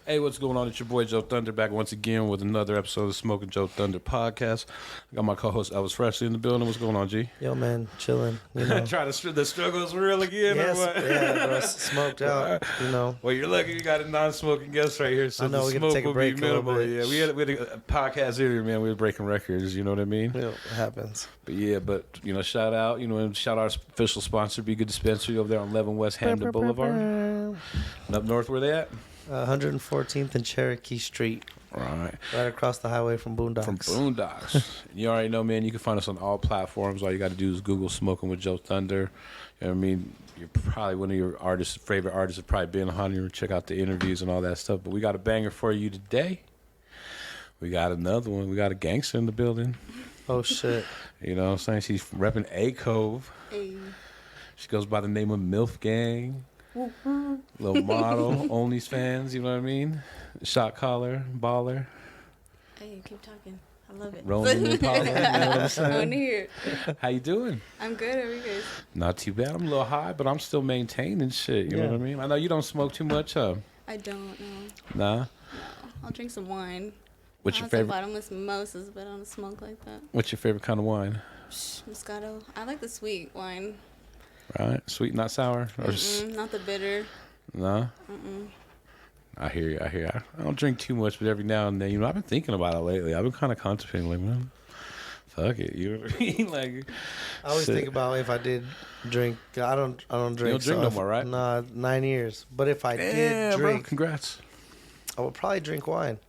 Hey, what's going on? It's your boy JoeThunder back once again with another episode of Smoking JoeThunder podcast. I got my co-host Elvis Freshlee in the building. What's going on, G? Yo, man, chilling. You know, Trying to the struggle's real again. yes, or what? yeah, bro, smoked out. You know, Well, you're lucky you got a non-smoking guest right here, so I know the we smoke gotta take a will break be a little minimal. bit. Yeah, we had a podcast earlier, man. We were breaking records. You know what I mean? it happens. But yeah, shout out, shout out our official sponsor, Be Good Dispensary over there on 11 West Hamden Boulevard. And up north, where they at? 114th and Cherokee Street, Right across the highway from Boondocks. From Boondocks. You already know, man, you can find us on all platforms. All you got to do is Google Smoking with JoeThunder. You know what I mean? You're probably one of your favorite artists have probably been on here. Check out the interviews and all that stuff. But we got a banger for you today. We got another one. We got a gangster in the building. Oh, shit. You know what I'm saying? She's repping A Cove. Hey. She goes by the name of MilfGang. Little model, Only Fans, you know what I mean? Shot caller, baller. Hey, keep talking. I love it. Rolling in Impala, you know what I'm saying? I want to hear. How you doing? I'm good. How are you guys? Not too bad. I'm a little high, but I'm still maintaining shit. You know Yeah. what I mean? I know you don't smoke too much, huh? I don't know. Nah. No. I'll drink some wine. What's I your have some favorite? bottomless mimosas, but I don't smoke like that. What's your favorite kind of wine? Moscato. I like the sweet wine. Right, sweet, not sour, or Not the bitter. nah. I hear you. I don't drink too much, but every now and then, I've been thinking about it lately. I've been kind of contemplating, like, man, fuck it. You know what I mean? Like, I always shit. think about if I did drink. I don't drink. You don't drink no more, right? Nah, 9 years. But if I did bro, drink, congrats. I would probably drink wine,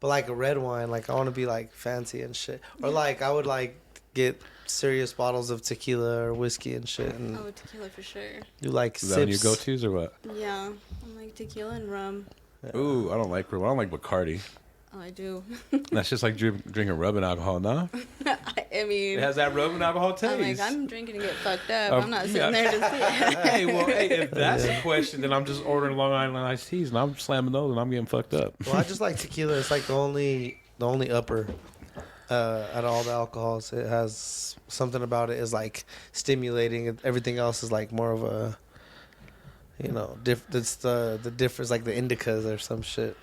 but like a red wine. Like I want to be like fancy and shit, or like I would like get serious bottles of tequila or whiskey and shit, and Oh, tequila for sure. do like Is that one of your sips. go-tos or what? Yeah. I'm like tequila and rum. Ooh, I don't like rum. I don't like Bacardi. Oh, I do. That's just like drinking rubbing alcohol, no? I mean, It has that rubbing alcohol taste. I'm like, I'm drinking to get fucked up. I'm not sitting yeah. there to sit. Hey, if that's a question, then I'm just ordering Long Island iced teas and I'm slamming those and I'm getting fucked up. Well, I just like tequila. It's like the only upper out of all the alcohols. It has something about it is like stimulating. Everything else is like more of a, it's the difference, like the indicas or some shit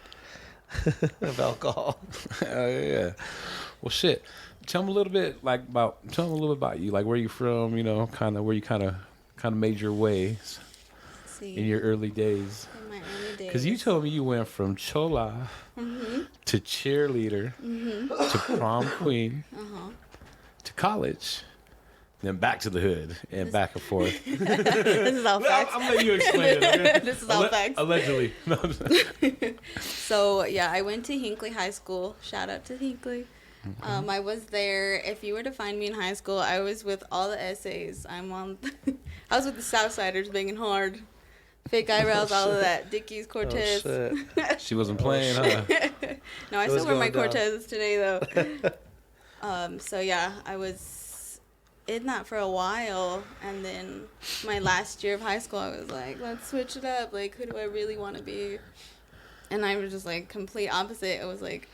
of alcohol. Oh yeah. Well, shit. Tell me a little bit about you, like where you from. Kind of where you kind of made your way See, in your early days. in my early days. Because you told me you went from Chola to cheerleader to prom queen to college, then back to the hood and back and forth. This is all facts. I'm letting you explain it. Okay? This is all facts. Allegedly. No. So, yeah, I went to Hinckley High School. Shout out to Hinckley. I was there. If you were to find me in high school, I was with all the essays. I was with the Southsiders banging hard. Fake eyebrows, all of that. Dickies, Cortez. Oh, shit. She wasn't playing, huh? No, I It was still wear my going down. Cortezes today, though. So, yeah, I was in that for a while. And then my last year of high school, I was like, let's switch it up. Like, who do I really want to be? And I was just, like, complete opposite. I was like,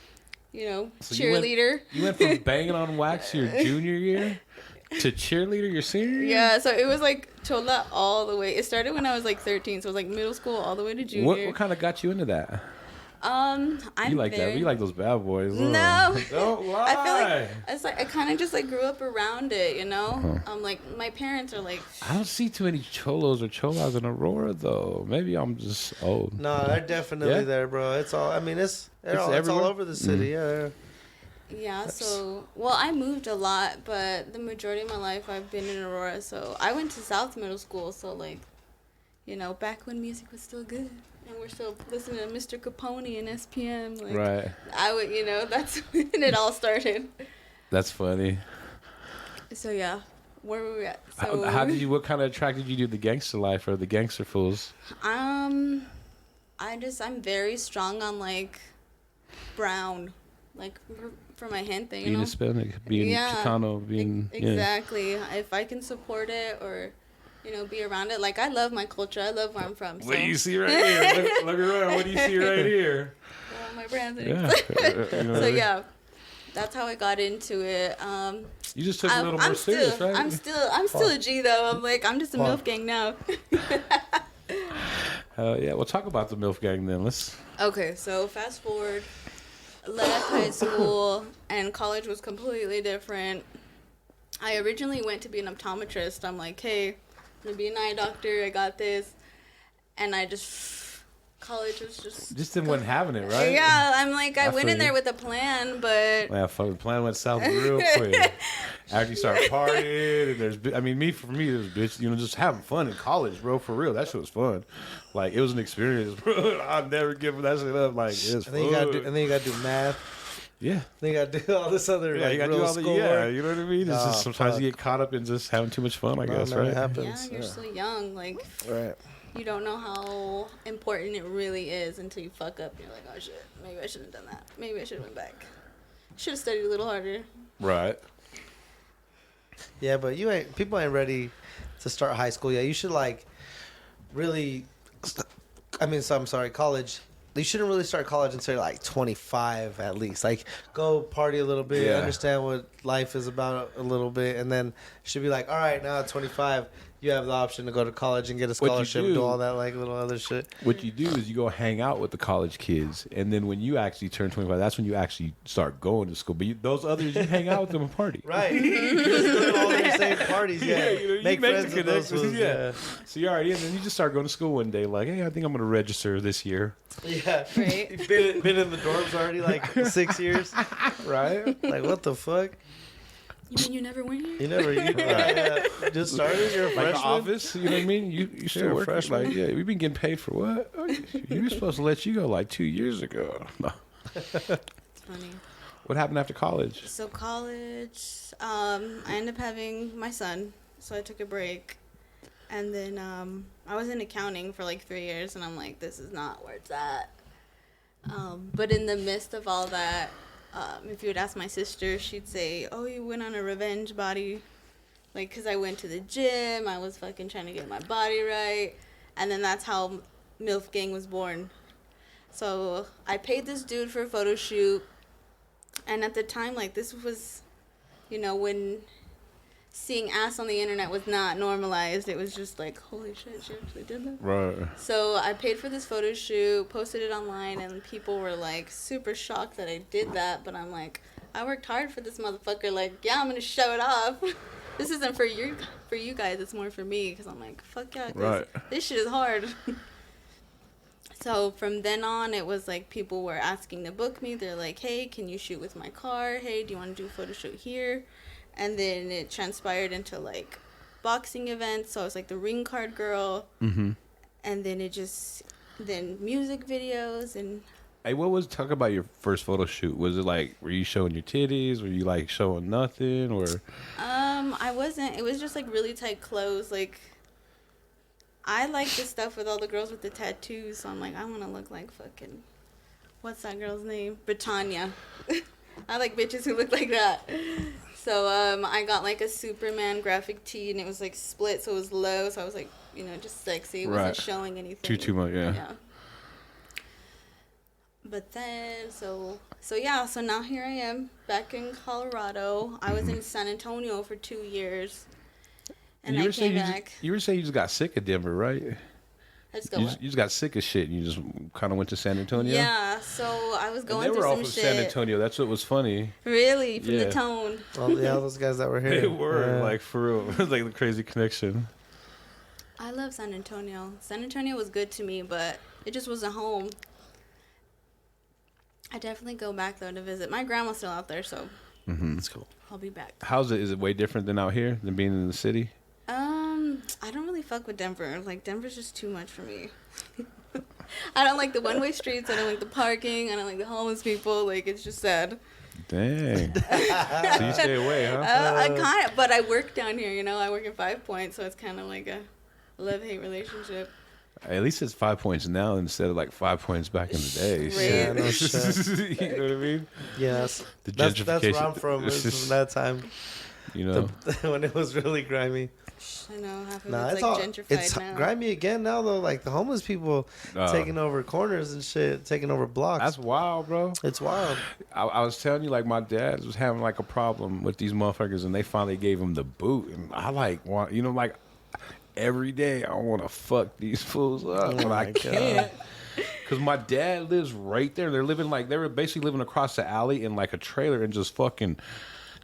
So cheerleader. You went from banging on wax your junior year to cheerleader your senior year? Yeah, so it was like Chola all the way. It started when I was like 13, so it was like middle school all the way to junior. What kind of got you into that? I'm You like that? You like those bad boys? huh? No. Don't lie. I feel like I kind of just like grew up around it, Like my parents are like. I don't see too many cholos or cholas in Aurora though. Maybe I'm just old. No, they're definitely Yeah? there, bro. It's all. I mean, it's all everywhere? over the city. Yeah. Yeah, so, well, I moved a lot, but the majority of my life I've been in Aurora, so I went to South Middle School, so, like, back when music was still good, and we're still listening to Mr. Capone and SPM, like, Right. I would, that's when it all started. That's funny. So, yeah, where were we at? So, What kind of attracted you to the gangster life or the gangster fools? I'm very strong on, like, brown, like, for my gente, Being Hispanic, being Chicano, being... Exactly. If I can support it or, be around it. Like, I love my culture. I love where I'm from. So. What do you see right here? Look around. What do you see right here? Well, my brands are Yeah. So, yeah. That's how I got into it. You just took it a little more serious, right? I'm still a G, though. I'm just a Wow. MilfGang now. Yeah, we'll talk about the MILF gang then. Let's. Okay, so fast forward, left high school, and college was completely different. I originally went to be an optometrist. I'm like, hey, I'm gonna be an eye doctor. I got this, and college was Just wasn't having it, right? Yeah, I'm like, I went feel in there you. with a plan, but Yeah, fucking plan went south real quick. After you start partying, and for me, it was bitch, just having fun in college, bro, for real. That shit was fun. Like, it was an experience, bro. I'll never give that shit up. Like, it's fun. And then you gotta do math. Yeah. Then you gotta do all this other Yeah, you gotta do real all the, school yeah, work. you know what I mean? It's just sometimes you get caught up in just having too much fun, I guess, man, right? it happens. yeah, you're so young. Like, Right. you don't know how important it really is until you fuck up. You're like, oh shit, maybe I shouldn't have done that. Maybe I should have went back. Should have studied a little harder. Right. Yeah, but people ain't ready to start high school yet. You should really. I'm sorry, college. You shouldn't really start college until you're like 25 at least. Like, go party a little bit, Yeah. understand what life is about a little bit, and then should be like, all right, now at 25, you have the option to go to college and get a What you scholarship and do do- all that little other shit. What you do is you go hang out with the college kids, and then when you actually turn 25, that's when you actually start going to school. But those others, you hang out with them and party. Right. You just go to all the same parties. Yeah. you Make make friends the with those connections, fools. yeah. So you're already in, and then you just start going to school one day, like, hey, I think I'm going to register this year. Yeah. Right. You've been in the dorms already like 6 years. Right? Like, what the fuck? You mean you never went here? You never, just started. You're a Like freshman. the office, you know what I mean? You still You're a work. freshman. Like, yeah, we've been getting paid for what? You were supposed to let you go like 2 years ago. No. It's funny. What happened after college? So college, I ended up having my son, so I took a break. And then I was in accounting for like 3 years, and I'm like, this is not where it's at. But in the midst of all that, if you would ask my sister, she'd say, oh, you went on a revenge body. Like, because I went to the gym, I was fucking trying to get my body right. And then that's how MilfGang was born. So I paid this dude for a photo shoot. And at the time, like, this was, when seeing ass on the internet was not normalized. It was just like, holy shit, she actually did that. Right. So I paid for this photo shoot, posted it online, and people were like super shocked that I did that. But I'm like, I worked hard for this motherfucker. Like, yeah, I'm gonna show it off. This isn't for you guys. It's more for me, because I'm like, fuck yeah, 'cause Right. this shit is hard. So from then on, it was like people were asking to book me. They're like, hey, can you shoot with my car? Hey, do you want to do a photo shoot here? And then it transpired into like boxing events. So I was like the ring card girl. Mm-hmm. And then then music videos and. Hey, talk about your first photo shoot? Was it like, were you showing your titties? Were you like showing nothing, or? I wasn't. It was just like really tight clothes. Like, I like the stuff with all the girls with the tattoos. So I'm like, I want to look like fucking, what's that girl's name? Britannia. I like bitches who look like that. So I got like a Superman graphic tee, and it was like split, so it was low. So I was like, just sexy. It wasn't showing anything. Too much, yeah. But then, so now here I am back in Colorado. I was in San Antonio for 2 years, and I came back. You were saying you just got sick of Denver, right? Let's go. You just got sick of shit, and you just kind of went to San Antonio. Yeah, so I was And going they were through all some from shit. San Antonio. That's what was funny. Really, from Yeah. the tone. All those guys that were here. They were Yeah. like for real. It was like the crazy connection. I love San Antonio. San Antonio was good to me, but it just wasn't home. I definitely go back though to visit. My grandma's still out there, so That's cool. I'll be back. How's it? Is it way different than out here than being in the city? I don't really fuck with Denver. Like, Denver's just too much for me. I don't like the one-way streets. I don't like the parking. I don't like the homeless people. Like, it's just sad. Dang. So you stay away, huh? I kind of, but I work down here, I work in 5 Points, so it's kind of like a love-hate relationship. At least it's 5 points now instead of like 5 points back in the day. Right. Yeah, no shit. You know what I mean? Yeah, The that's gentrification. where I'm from. It's It's just, from that time when it was really grimy. I know, half of Nah, it's it's like all gentrified it's now. grimy again now though. Like the homeless people taking over corners and shit, taking over blocks. that's wild, bro. It's wild. I was telling you, like, my dad was having like a problem with these motherfuckers, and they finally gave him the boot, and I like want, like, every day I want to fuck these fools up, but I can't. Because my dad lives right there. They were basically living across the alley in like a trailer and just fucking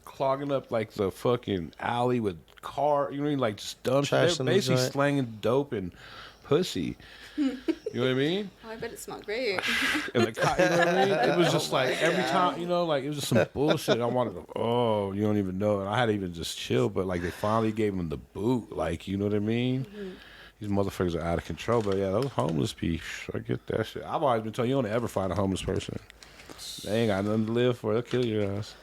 clogging up like the fucking alley with car. You know what I mean? Like just dumb shit. They're basically slanging dope and pussy. You know what I mean? Oh, I bet it smelled great. And the cop, you know what I mean? It was just like every time, you know, like it was just some bullshit. I wanted to, you don't even know. And I had to even just chill, but like they finally gave him the boot. Like, you know what I mean? Mm-hmm. These motherfuckers are out of control. But yeah, those homeless people, I get that shit. I've always been told you don't ever find a homeless person. They ain't got nothing to live for. They'll kill your ass.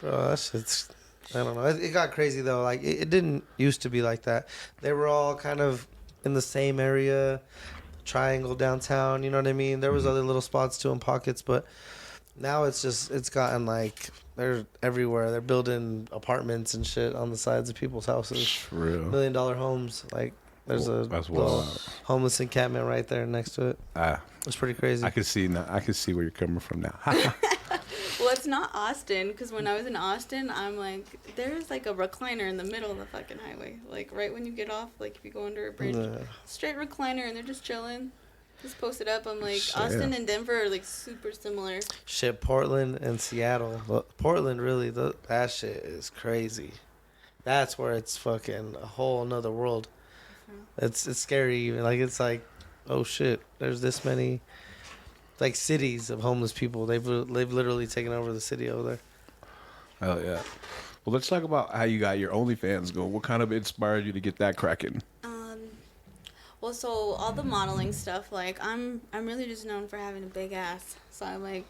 Bro, that shit's, I don't know. It got crazy though. Like it didn't used to be like that. They were all kind of in the same area, Triangle downtown. You know what I mean? There was other little spots too in pockets, but now it's gotten like they're everywhere. They're building apartments and shit on the sides of people's houses. Real. $1 million homes. Like there's a little homeless encampment right there next to it. It's pretty crazy. I can see now. I can see where you're coming from now. Well, it's not Austin, because when I was in Austin, I'm like, there's like a recliner in the middle of the fucking highway. Like right when you get off, like if you go under a bridge, straight recliner, and they're just chilling. Just posted up. I'm like, shit. Austin and Denver are like super similar. Shit, Portland and Seattle. Portland, really, that shit is crazy. That's where it's fucking a whole another world. It's scary even. Like it's like, oh shit, there's this many like cities of homeless people. They've literally taken over the city over there. Oh yeah. Well, let's talk about how you got your OnlyFans going. What kind of inspired you to get that cracking? Well, so all the modeling stuff, like I'm really just known for having a big ass. So I'm like,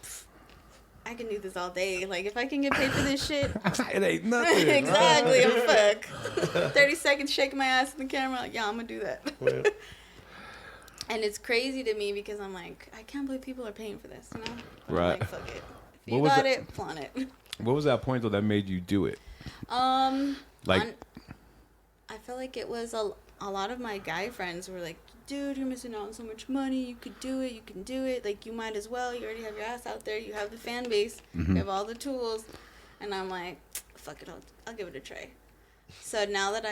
I can do this all day. Like if I can get paid for this shit, it ain't nothing. Exactly. Fuck. 30 seconds shaking my ass in the camera. Like, yeah, I'm gonna do that. Yeah. And it's crazy to me because I'm like, I can't believe people are paying for this, you know? Right. I'm like, fuck it. If you got it, flaunt it. What was that point, though, that made you do it? I felt like it was a lot of my guy friends were like, dude, you're missing out on so much money. You could do it. You can do it. Like, you might as well. You already have your ass out there. You have the fan base. Mm-hmm. You have all the tools. And I'm like, fuck it. I'll give it a try. So now that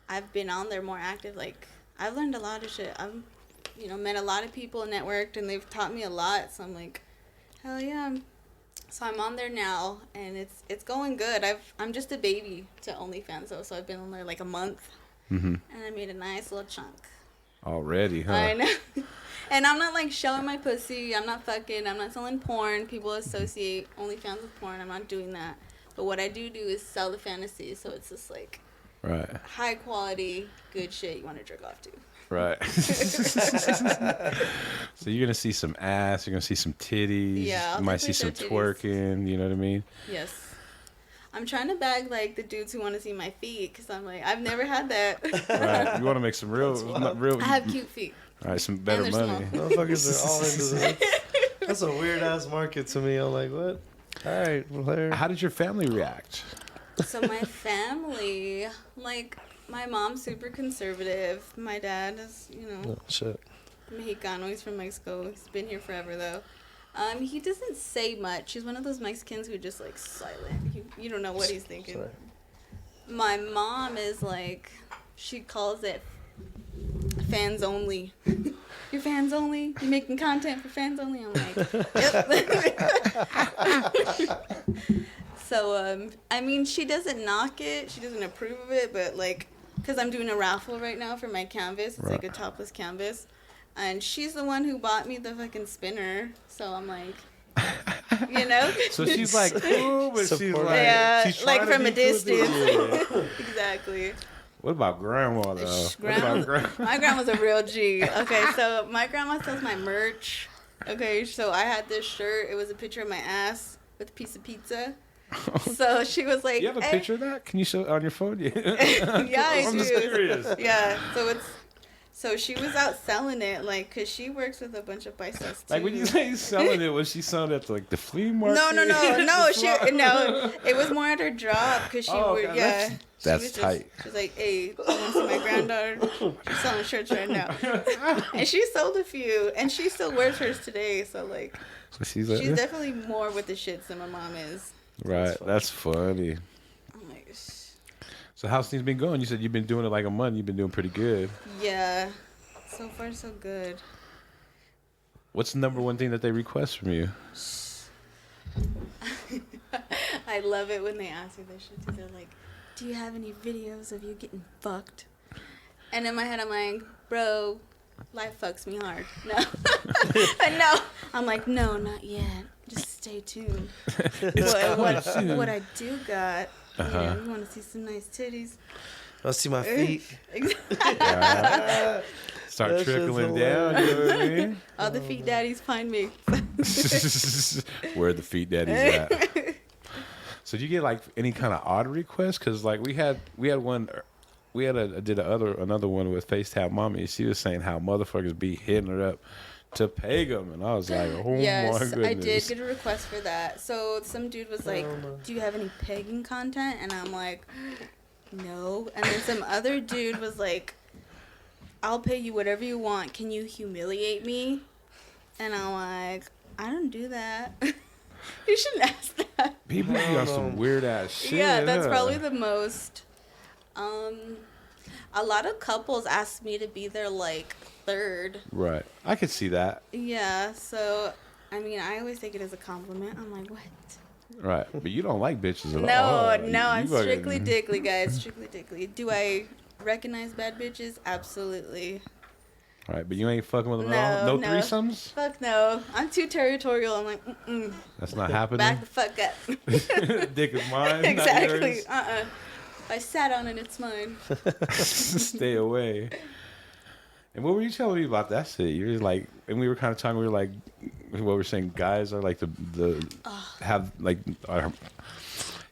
I've been on there more active, like, I've learned a lot of shit. I've, met a lot of people, networked, and they've taught me a lot. So I'm like, hell yeah. So I'm on there now, and it's going good. I'm just a baby to OnlyFans, though. So I've been on there like a month, and I made a nice little chunk. Already, huh? I know. And I'm not like showing my pussy. I'm not fucking. I'm not selling porn. People associate OnlyFans with porn. I'm not doing that. But what I do is sell the fantasy. So it's just like. Right. High quality, good shit you want to jerk off to. Right. So you're going to see some ass, you're going to see some titties, yeah, you might see some twerking, you know what I mean? Yes. I'm trying to bag like the dudes who want to see my feet because I'm like, I've never had that. Right. You want to make some real. I have cute feet. All right, some better money. Motherfuckers are all into this. That's a weird ass market to me. I'm like, what? All right, well, how did your family react? So my family, like, my mom's super conservative. My dad is, Mexicano. He's from Mexico. He's been here forever, though. He doesn't say much. He's one of those Mexicans who are just, like, silent. You don't know what he's thinking. Sorry. My mom is, like, she calls it fans only. You're fans only? You're making content for fans only? I'm like, yep. So, she doesn't knock it. She doesn't approve of it, but, like, because I'm doing a raffle right now for my canvas. It's like a topless canvas. And she's the one who bought me the fucking spinner. So I'm like, So she's like, cool, but she's like, yeah, she's like from a distance. Exactly. What about grandma, though? My grandma's a real G. Okay, so my grandma sells my merch. Okay, so I had this shirt. It was a picture of my ass with a piece of pizza. So she was like, you have a picture of that? Can you show it on your phone? Yeah, I do. I'm serious. Yeah, so she was out selling it, like, because she works with a bunch of biceps, too. Like, when you say selling it, was she selling it at, like, the flea market? No, it was more at her job, because she That's tight. She was like, hey, I want to see my granddaughter. She's selling shirts right now. And she sold a few, and she still wears hers today, so, like, she's definitely more with the shits than my mom is. Right, that's funny. Oh my gosh. So how's things been going? You said you've been doing it like a month. You've been doing pretty good. Yeah. So far, so good. What's the number one thing that they request from you? I love it when they ask me this shit too. They're like, do you have any videos of you getting fucked? And in my head, I'm like, bro, life fucks me hard. No. No. I'm like, no, not yet. Just stay tuned. What I do got, you know, you want to see some nice titties. Let's see my feet. Start That trickling shit's down, you know what I mean? All the feet daddies find me. Where the feet daddies at? So do you get like any kind of odd requests? Because like we had one, another one with FaceTime Mommy. She was saying how motherfuckers be hitting her up to peg them, and I was like, oh my Yes, goodness. I did get a request for that. So some dude was like, do you have any pegging content? And I'm like, no. And then some other dude was like, I'll pay you whatever you want. Can you humiliate me? And I'm like, I don't do that. You shouldn't ask that. People be on some weird ass shit. Yeah, that's probably the most. A lot of couples ask me to be their like third. Right. I could see that. Yeah, so I mean, I always take it as a compliment. I'm like, what? Right. But you don't like bitches at all. No, I'm strictly dickly, guys. Strictly dickly. Do I recognize bad bitches? Absolutely. Right, but you ain't fucking with them at all? No threesomes? Fuck no. I'm too territorial. I'm like, That's not happening? back the fuck up. Dick is mine, Exactly. not yours. I sat on it, it's mine. Stay away. And what were you telling me about that shit? You were like, and we were kind of talking, we were like, what we're saying, guys are like have like,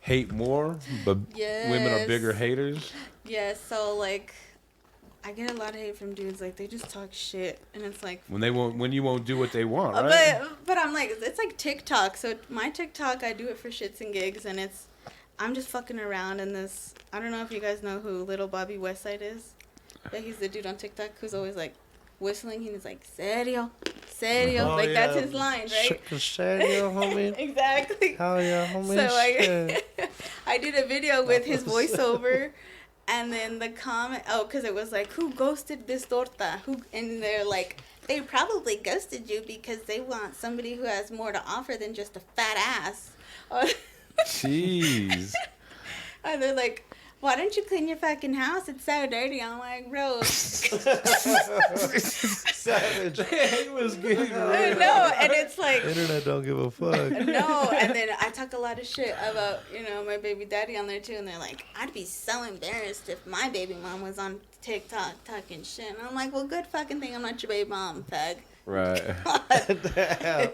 hate more, but women are bigger haters. Yeah, so like, I get a lot of hate from dudes. Like, they just talk shit, and it's like when you won't do what they want, right? But I'm like, it's like TikTok. So my TikTok, I do it for shits and gigs, and I'm just fucking around in this. I don't know if you guys know who Little Bobby Westside is. Yeah, he's the dude on TikTok who's always like whistling. He's like, serio, like that's his line, right? Serio, homie. Exactly. Hell yeah, homie. So I did a video with his voiceover. And then the comment, because it was like, who ghosted this torta? And they're like, they probably ghosted you because they want somebody who has more to offer than just a fat ass. Jeez. And they're like, why don't you clean your fucking house? It's so dirty. I'm like, bro. Savage. He was getting real. No, and it's like. Internet don't give a fuck. No, and then I talk a lot of shit about, my baby daddy on there too. And they're like, I'd be so embarrassed if my baby mom was on TikTok talking shit. And I'm like, well, good fucking thing I'm not your baby mom, fag. Right. Damn.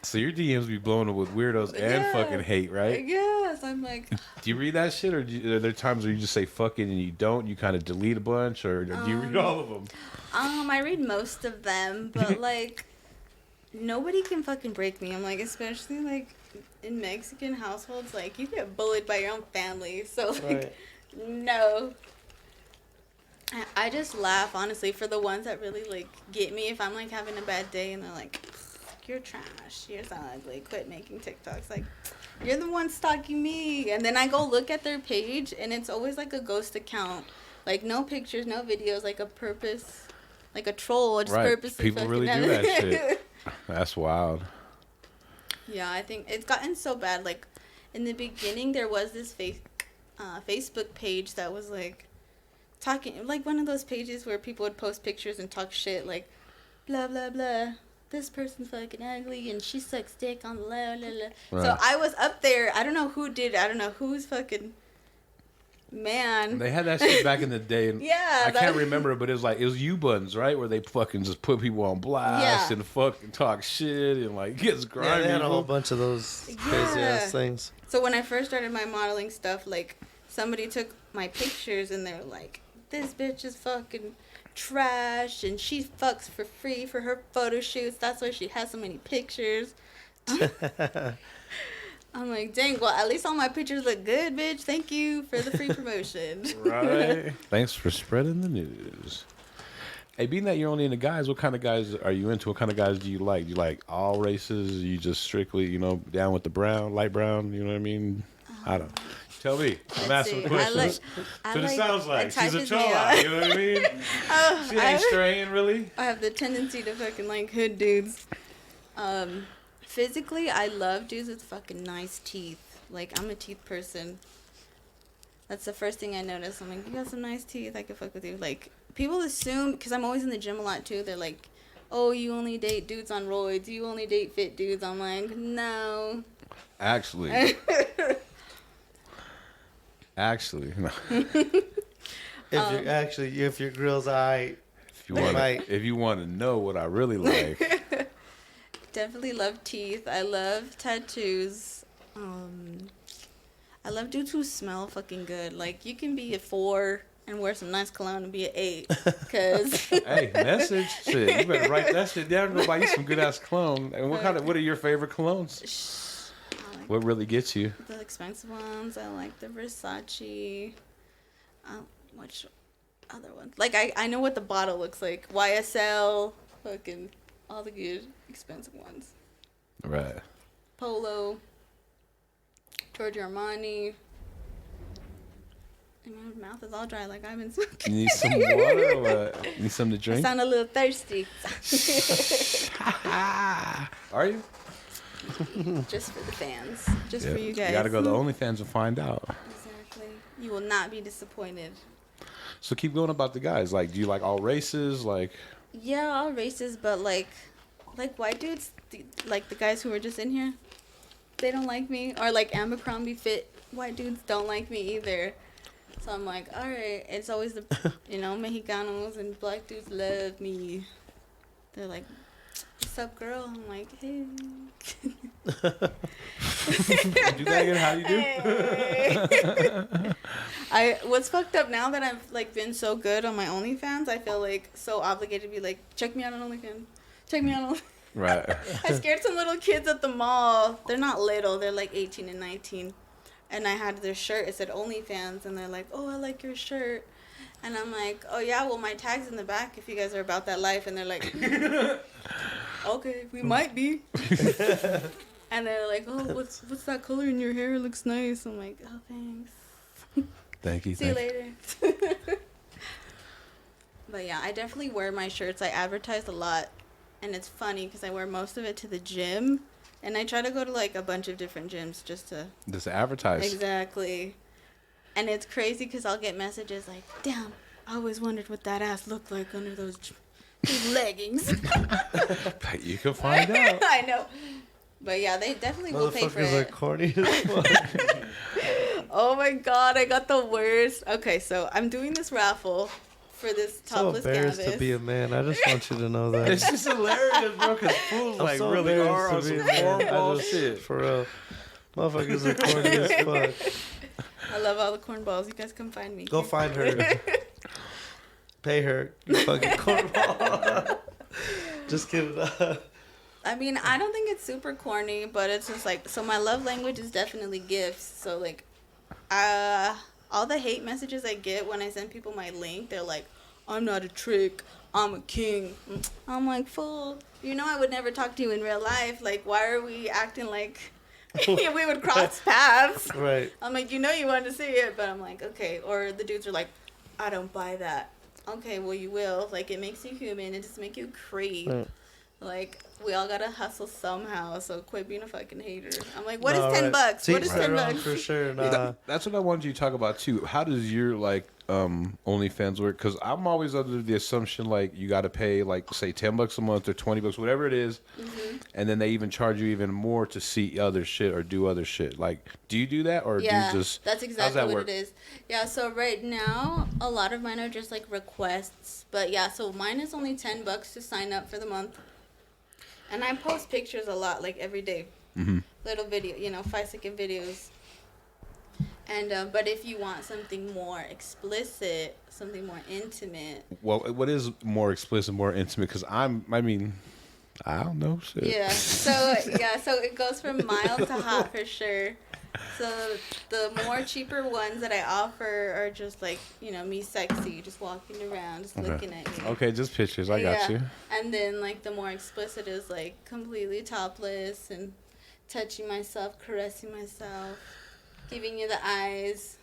So your DMs be blowing up with weirdos and fucking hate, right? Yes, I'm like. Do you read that shit, or are there times where you just say fuck it and you don't? You kind of delete a bunch, or do you read all of them? I read most of them, but like, nobody can fucking break me. I'm like, especially like in Mexican households, like you get bullied by your own family, so like, no. I just laugh, honestly, for the ones that really, like, get me. If I'm, like, having a bad day and they're like, you're trash, you're so ugly, quit making TikToks. Like, you're the one stalking me. And then I go look at their page, and it's always, like, a ghost account. Like, no pictures, no videos, like, a purpose, like a troll. Just purposely People really do that shit. That's wild. Yeah, I think it's gotten so bad. Like, in the beginning, there was this Facebook page that was, like, talking, like one of those pages where people would post pictures and talk shit, like, blah, blah, blah. This person's fucking ugly and she sucks dick on the low, blah, blah. Right. So I was up there. I don't know who did. I don't know who's fucking man. They had that shit back in the day. And yeah. I can't remember, but it was U-Buns, right? Where they fucking just put people on blast and fucking talk shit and like gets grimy. Yeah, they had a whole bunch of those crazy ass things. So when I first started my modeling stuff, like somebody took my pictures and they were like, this bitch is fucking trash and she fucks for free for her photo shoots. That's why she has so many pictures. I'm like, dang, well, at least all my pictures look good, bitch. Thank you for the free promotion. Right. Thanks for spreading the news. Hey, being that you're only into guys, what kind of guys are you into? What kind of guys do you like? Do you like all races? Are you just strictly, down with the brown, light brown? You know what I mean? I don't. Tell me. I'm Let's asking see. questions. I What it sounds like. that She's a types me Chola. up. You know what I mean? She ain't straying, really. I have the tendency to fucking like hood dudes. Physically, I love dudes with fucking nice teeth. Like, I'm a teeth person. That's the first thing I notice. I'm like, you got some nice teeth. I can fuck with you. Like, people assume, because I'm always in the gym a lot too, they're like, oh, you only date dudes on roids. You only date fit dudes. I'm like, no. Actually, no. If your grill's alright, If you want to know what I really like, Definitely love teeth. I love tattoos. I love dudes who smell fucking good. Like, you can be a 4 and wear some nice cologne and be an 8. Cause hey, message shit. You better write that shit down and go buy you some good ass cologne. And what are your favorite colognes? What really gets you? The expensive ones. I like the Versace. Which other ones? Like, I know what the bottle looks like. YSL. Fucking all the good expensive ones. Right. Polo. Giorgio Armani. And my mouth is all dry like I've been smoking. You need some water or what? You need something to I drink? sound a little thirsty. Are you? Just for the fans. Just Yep. for you guys. You gotta go to OnlyFans and find out. Exactly. You will not be disappointed. So keep going about the guys. Like, do you like all races? Like, Yeah, all races, but like white dudes, like the guys who were just in here, they don't like me. Or like Abercrombie fit white dudes don't like me either. So I'm like, all right. It's always the, Mexicanos and black dudes love me. They're like, what's up, girl? I'm like, hey. do that again. How you do? What's fucked up now that I've like been so good on my OnlyFans, I feel like so obligated to be like, check me out on OnlyFans. Check me out on OnlyFans. Right. I scared some little kids at the mall. They're not little. They're like 18 and 19. And I had their shirt. It said OnlyFans. And they're like, oh, I like your shirt. And I'm like, oh, yeah, well, my tag's in the back if you guys are about that life. And they're like, okay, we might be. And they're like, oh, what's that color in your hair? It looks nice. I'm like, oh, thanks. Thank you. See you later. But yeah, I definitely wear my shirts. I advertise a lot. And it's funny because I wear most of it to the gym. And I try to go to like a bunch of different gyms just to advertise. Exactly. And it's crazy because I'll get messages like, damn, I always wondered what that ass looked like under those leggings. But you can find out. I know. But yeah, they definitely will pay for it. Motherfuckers are corny as fuck. Oh my god, I got the worst. Okay, so I'm doing this raffle for this topless so embarrassed canvas. to be a man. I just want you to know that. It's just hilarious, bro, because fools I'm like so really are on embarrassed some to be a man. cornball shit. For real. Motherfuckers are corny as fuck. I love all the cornballs. You guys come find me. Go find her. Pay her. You fucking cornball. Just kidding. I mean, I don't think it's super corny, but it's just like, so my love language is definitely gifts. So like, all the hate messages I get when I send people my link, they're like, I'm not a trick, I'm a king. I'm like, fool, I would never talk to you in real life. Like, why are we acting like we would cross paths? Right. I'm like, you wanted to see it, but I'm like, okay. Or the dudes are like, I don't buy that. Okay, well, you will. Like, it makes you human. It just makes you creep. Right. Like, we all gotta hustle somehow, so quit being a fucking hater. I'm like, what is $10? What is $10? For sure, nah. That's what I wanted you to talk about, too. How does your, like, OnlyFans work? Because I'm always under the assumption, like, you got to pay, like, say, $10 a month or $20, whatever it is, and then they even charge you even more to see other shit or do other shit. Like, do you do that, or do you just... that's exactly what it is. Yeah, so right now, a lot of mine are just, like, requests. But, yeah, so mine is only $10 to sign up for the month. And I post pictures a lot, like, every day. Mm-hmm. Little video, 5-second videos. And, but if you want something more explicit, something more intimate. Well, what is more explicit, more intimate? Because I don't know shit. Yeah, so it goes from mild to hot for sure. So the more cheaper ones that I offer are just like, me sexy, just walking around, just looking at you. Okay, just pictures. I got you. And then like the more explicit is like completely topless and touching myself, caressing myself. Giving you the eyes.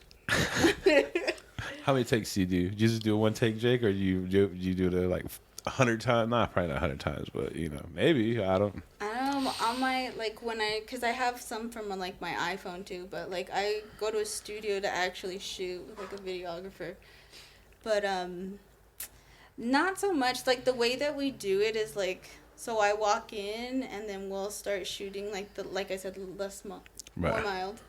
How many takes do you do? You just do a one take, Jake, or you do the like 100 times? Nah, probably not 100 times, but you know, maybe I don't. On my like because I have some from like my iPhone too, but like I go to a studio to actually shoot with like a videographer, but not so much. Like the way that we do it is like, so I walk in and then we'll start shooting like I said, less more mild.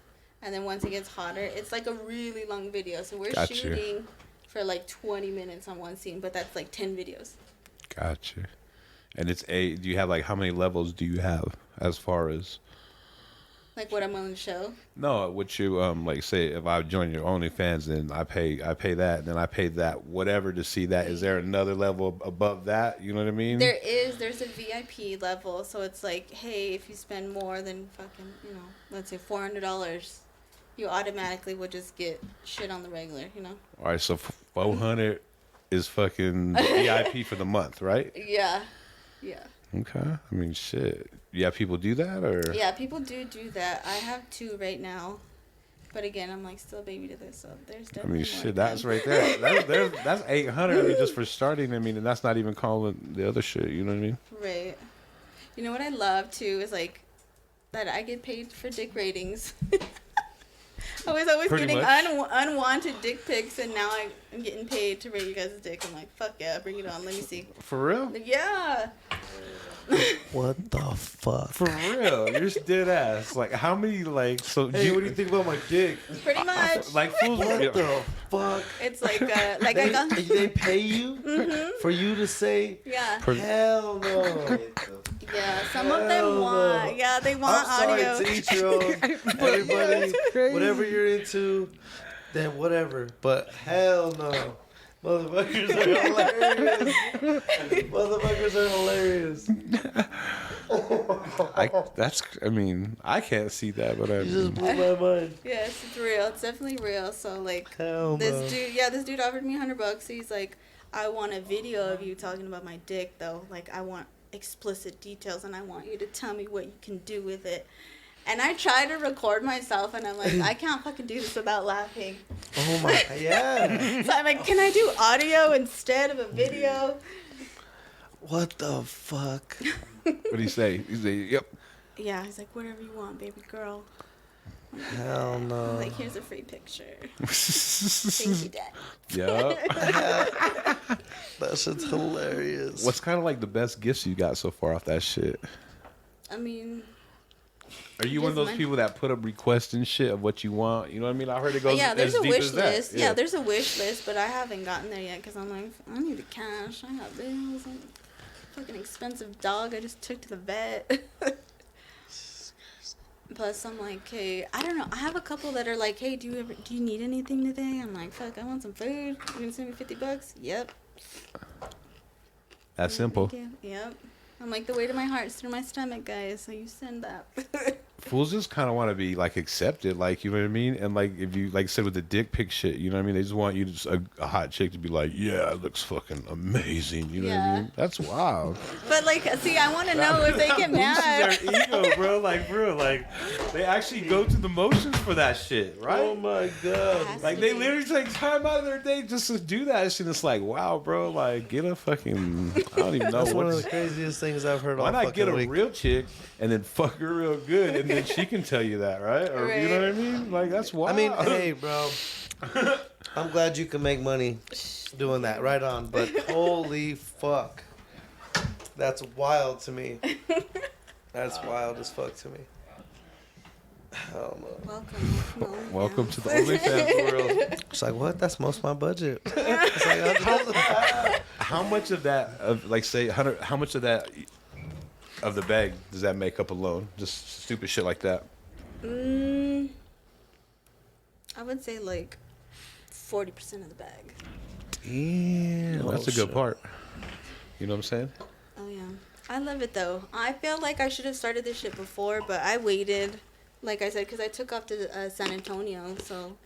And then once it gets hotter, it's like a really long video. So we're shooting for like 20 minutes on one scene, but that's like 10 videos. Gotcha. And do you have like, how many levels do you have as far as? Like what I'm on the show? No, what you, like say if I join your OnlyFans, then I pay that, and then I pay that, whatever to see that. Is there another level above that? You know what I mean? There's a VIP level. So it's like, hey, if you spend more than fucking, let's say $400, you automatically would just get shit on the regular, All right, so 400 is fucking VIP for the month, right? Yeah. Okay. I mean, shit. Yeah, people do that, or? Yeah, people do that. I have 2 right now. But again, I'm like still baby to this, so there's definitely more shit, that's right there. That's 800, I mean, just for starting. I mean, and that's not even calling the other shit, you know what I mean? Right. You know what I love, too, is like that I get paid for dick ratings. I was always Pretty getting much. unwanted dick pics, and now I'm getting paid to rate you guys' dick. I'm like, fuck yeah, bring it on. Let me see. For real? Yeah. What the fuck? For real? You're just dead ass. Like, how many, like, so... Hey, what do you think about my dick? Pretty much. Like, fools... What the fuck? It's like I got... They pay you for you to say, Yeah. hell no. Yeah, some of them want. Yeah, they want I'm sorry, audio. to each your own. Everybody, whatever you're into, then whatever. But hell no. Motherfuckers are hilarious. I can't see that, but You just blew my mind. Yes, it's real. It's definitely real. So like, Hell this no. dude offered me $100. He's like, I want a video of you talking about my dick though. Like, I want explicit details, and I want you to tell me what you can do with it. And I try to record myself, and I'm like, I can't fucking do this without laughing. Oh my, yeah. So I'm like, can I do audio instead of a video? What the fuck? What do you say? You say, yep. Yeah, he's like, whatever you want, baby girl. Hell no. I'm like, here's a free picture. Thank you, Dad. Yeah. That shit's hilarious. What's kind of like the best gifts you got so far off that shit? I mean... Are you one of those people that put up requests and shit of what you want? You know what I mean? I heard it goes there's as a deep wish as that. list. Yeah, there's a wish list, but I haven't gotten there yet because I'm like, I need the cash. I got bills. I'm a fucking expensive dog I just took to the vet. Plus, I'm like, hey, I don't know. I have a couple that are like, hey, do you need anything today? I'm like, fuck, I want some food. You gonna send me $50? Yep. That's simple. Thank you. Yep. I'm like, the weight of my heart's through my stomach, guys. So you send that. Fools just kind of want to be like accepted, like, you know what I mean? And like, if you, like I said, with the dick pic shit, you know what I mean? They just want you to, a hot chick to be like, yeah, it looks fucking amazing. You know what I mean? That's wild. But like, see, I want to know if they get mad. This is their ego, bro. Like, bro, like, they actually go to the motions for that shit, right? Oh my god. Like, they literally take time out of their day just to do that shit. It's like, wow, bro, like, get a fucking, I don't even know. That's one of the craziest things I've heard all Why not fucking get a week. real chick and then fuck her real good, and then she can tell you that, right? Or you know what I mean? Like, that's wild. I mean, hey, bro. I'm glad you can make money doing that. Right on. But holy fuck. That's wild to me. That's wild as fuck to me. Hell no. Welcome to the OnlyFans world. It's like, what? That's most of my budget. It's like, How much of that, like, say, how much of that, of the bag does that make up alone? Just stupid shit like that. I would say like 40% of the bag. Damn, that's a good part. You know what I'm saying? Oh yeah, I love it though. I feel like I should have started this shit before, but I waited. Like I said, because I took off to San Antonio, so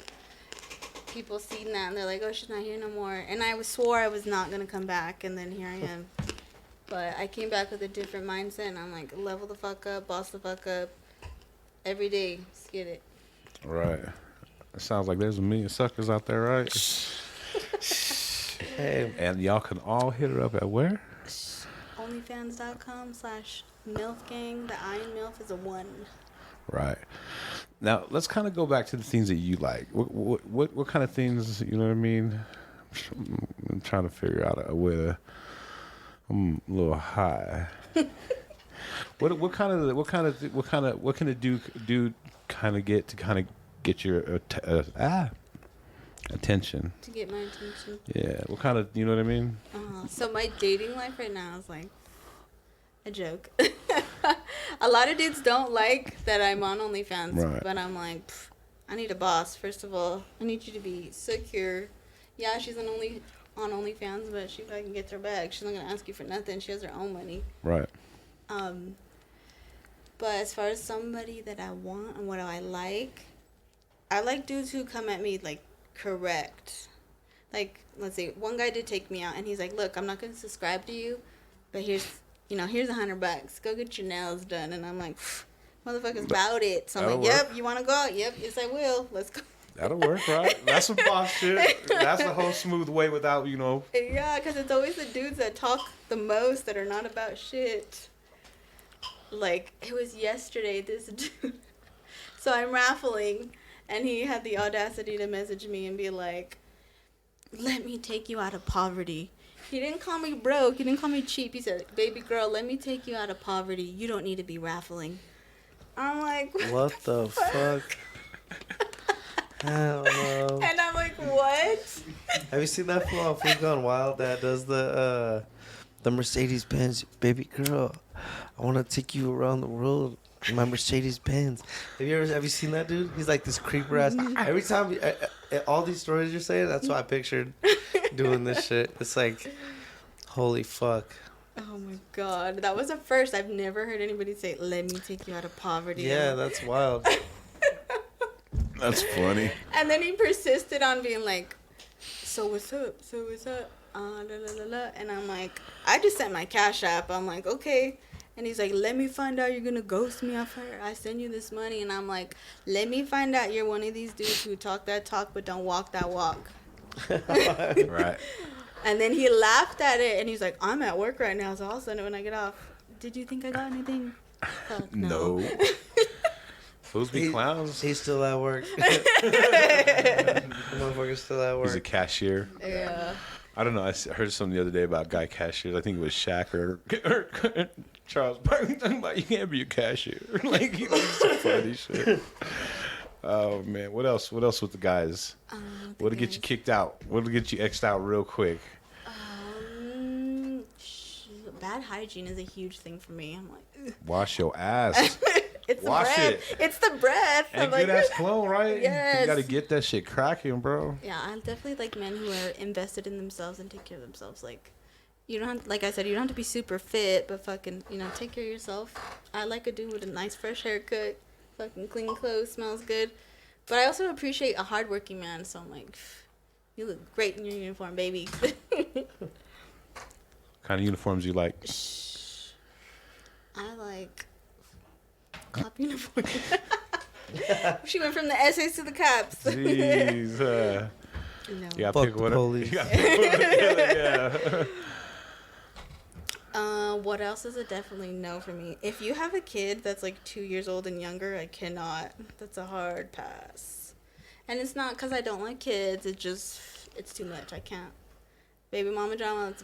people seen that and they're like, "Oh, she's not here no more." And I swore I was not gonna come back, and then here I am. But I came back with a different mindset, and I'm like, level the fuck up, boss the fuck up, every day, let's get it. Right. It sounds like there's a million suckers out there, right? Hey, And y'all can all hit her up at where? Onlyfans.com/MilfGang. The I in MILF is a 1. Right. Now let's kind of go back to the things that you like. What kind of things, you know what I mean? I'm trying to figure out a way to. I'm a little high. What can a dude kind of get your attention? To get my attention. Yeah. What kind of, you know what I mean? So my dating life right now is like a joke. A lot of dudes don't like that I'm on OnlyFans, Right. but I'm like, I need a boss. First of all, I need you to be secure. Yeah, she's on OnlyFans, but she fucking gets her bag. She's not gonna ask you for nothing. She has her own money. Right. But as far as somebody that I want and what I like dudes who come at me like correct. Like, let's see, one guy did take me out, and he's like, "Look, I'm not gonna subscribe to you, but here's $100. Go get your nails done." And I'm like, "Motherfucker's about it." So I'm That'll like, "Yep, work. you wanna go out? Yep, yes I will. Let's go." That'll work, right? That's some boss shit. That's the whole smooth way without, you know. Yeah, because it's always the dudes that talk the most that are not about shit. Like, it was yesterday, this dude. So I'm raffling, and he had the audacity to message me and be like, "Let me take you out of poverty." He didn't call me broke. He didn't call me cheap. He said, "Baby girl, let me take you out of poverty. You don't need to be raffling." I'm like, what the fuck? Hell no. And I'm like, what? Have you seen that fool on Food Gone Wild that does the Mercedes Benz? Baby girl, I want to take you around the world in my Mercedes Benz. Have you seen that dude? He's like this creeper ass. Every time, all these stories you're saying, that's what I pictured doing this shit. It's like, holy fuck. Oh my god, that was a first. I've never heard anybody say, "Let me take you out of poverty." Yeah, that's wild. That's funny. And then he persisted on being like, "So what's up? So what's up? La la la la." And I'm like, I just sent my Cash App. I'm like, okay. And he's like, "Let me find out you're gonna ghost me after I send you this money." And I'm like, "Let me find out you're one of these dudes who talk that talk but don't walk that walk." Right. And then he laughed at it, and he's like, "I'm at work right now, so I'll send it when I get off." Did you think I got anything? Fuck no. Fools be clowns. He's still at work. The motherfucker's still at work. He's a cashier. Yeah. I don't know. I heard something the other day about guy cashiers. I think it was Shaq or Charles Barkley talking about you can't be a cashier. Like, you know, some funny shit. Oh man, what else? What else with the guys? What'll get you kicked out? What'll get you X'd out real quick? Bad hygiene is a huge thing for me. I'm like, ugh. Wash your ass. It's Wash the breath. it. It's the breath. And I'm good like, ass cologne, right? Yes. You gotta get that shit cracking, bro. yeah, I definitely like men who are invested in themselves and take care of themselves. Like, you don't have, like I said, you don't have to be super fit, but fucking, take care of yourself. I like a dude with a nice fresh haircut, fucking clean clothes, smells good. But I also appreciate a hardworking man, so I'm like, you look great in your uniform, baby. Kind of uniforms you like? I like cop uniform. She went from the essays to the cops. Jeez. No. You gotta Fuck pick the one. police. You gotta pick one together, yeah. What else is a definitely no for me? If you have a kid that's like 2 years old and younger, I cannot. That's a hard pass. And it's not because I don't like kids. It's too much. I can't. Baby mama drama.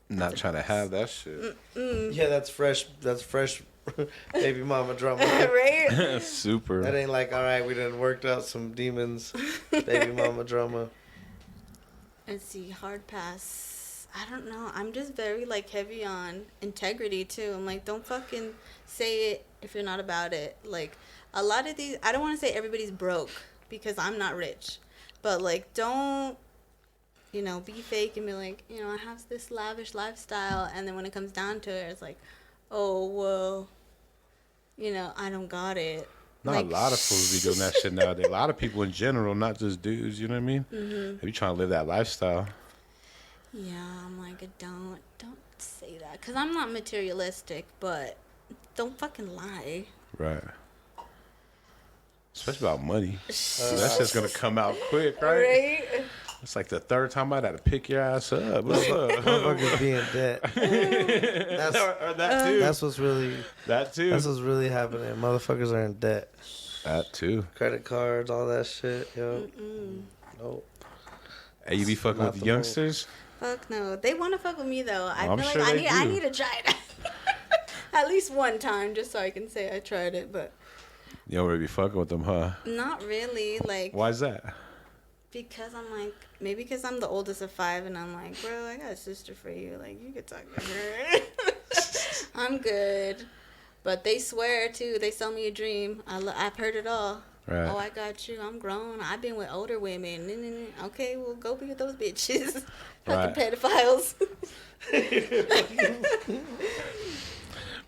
Not trying to have that shit. Yeah, that's fresh. That's fresh. Baby mama drama. Right? Super. That ain't like, all right, we done worked out some demons. Baby mama drama. Let's see, hard pass. I don't know. I'm just very like heavy on integrity too. I'm like, don't fucking say it if you're not about it. Like, a lot of these, I don't want to say everybody's broke because I'm not rich, but like, don't, be fake and be like, I have this lavish lifestyle, and then when it comes down to it, it's like, oh well, I don't got it. Not like, a lot of fools be doing that shit nowadays. A lot of people in general, not just dudes. You know what I mean? Mm-hmm. They be trying to live that lifestyle. Yeah, I'm like, don't say that, because I'm not materialistic, but don't fucking lie. Right. Especially about money. That's just gonna come out quick, right? Right? It's like the third time I'd have to pick your ass up. What's up? Motherfuckers be in debt. Or that too. That's what's really That too. that's what's really happening. Motherfuckers are in debt. That too. Credit cards, all that shit, yo. Nope. Hey, you be fucking Not with the the youngsters? Fuck no. They want to fuck with me though. I I'm feel sure like they I do. need to try it at least one time just so I can say I tried it, but You don't really be fucking with them, huh? not really. Like, Why is that? because I'm like, maybe because I'm the oldest of 5 and I'm like, bro, I got a sister for you. Like, you could talk to her. I'm good. But they swear too. They sell me a dream. I've heard it all. Right. Oh, I got you. I'm grown. I've been with older women. Okay, well, go be with those bitches. Right. Fucking pedophiles.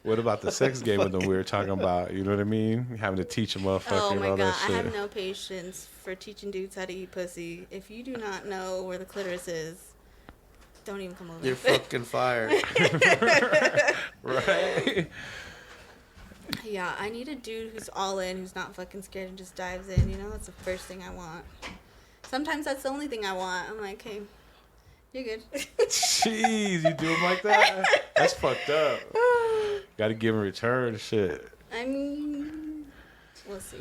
What about the sex game with them we were talking about? You know what I mean? Having to teach a motherfucker Oh and my all god, that I shit. have no patience for teaching dudes how to eat pussy. If you do not know where the clitoris is, don't even come over. You're fucking fired. Right? Yeah, I need a dude who's all in, who's not fucking scared and just dives in. You know, that's the first thing I want. Sometimes that's the only thing I want. I'm like, hey, you're good. Jeez, you do them like that? That's fucked up. Got to give in return, shit. I mean, we'll see.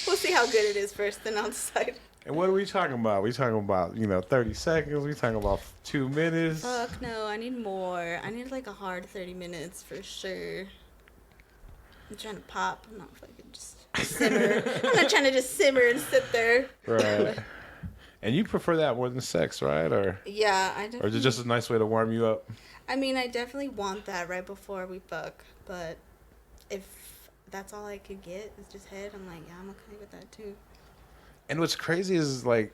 We'll see how good it is first, then I'll decide. And what are we talking about? We talking about, 30 seconds? We talking about 2 minutes? Fuck no, I need more. I need like a hard 30 minutes for sure. I'm trying to pop. I'm not fucking just simmer. I'm not trying to just simmer and sit there. Right. And you prefer that more than sex, right? Or Yeah, I definitely. is it just a nice way to warm you up? I mean, I definitely want that right before we fuck, but if that's all I could get is just head, I'm like, yeah, I'm okay with that too. And what's crazy is, like,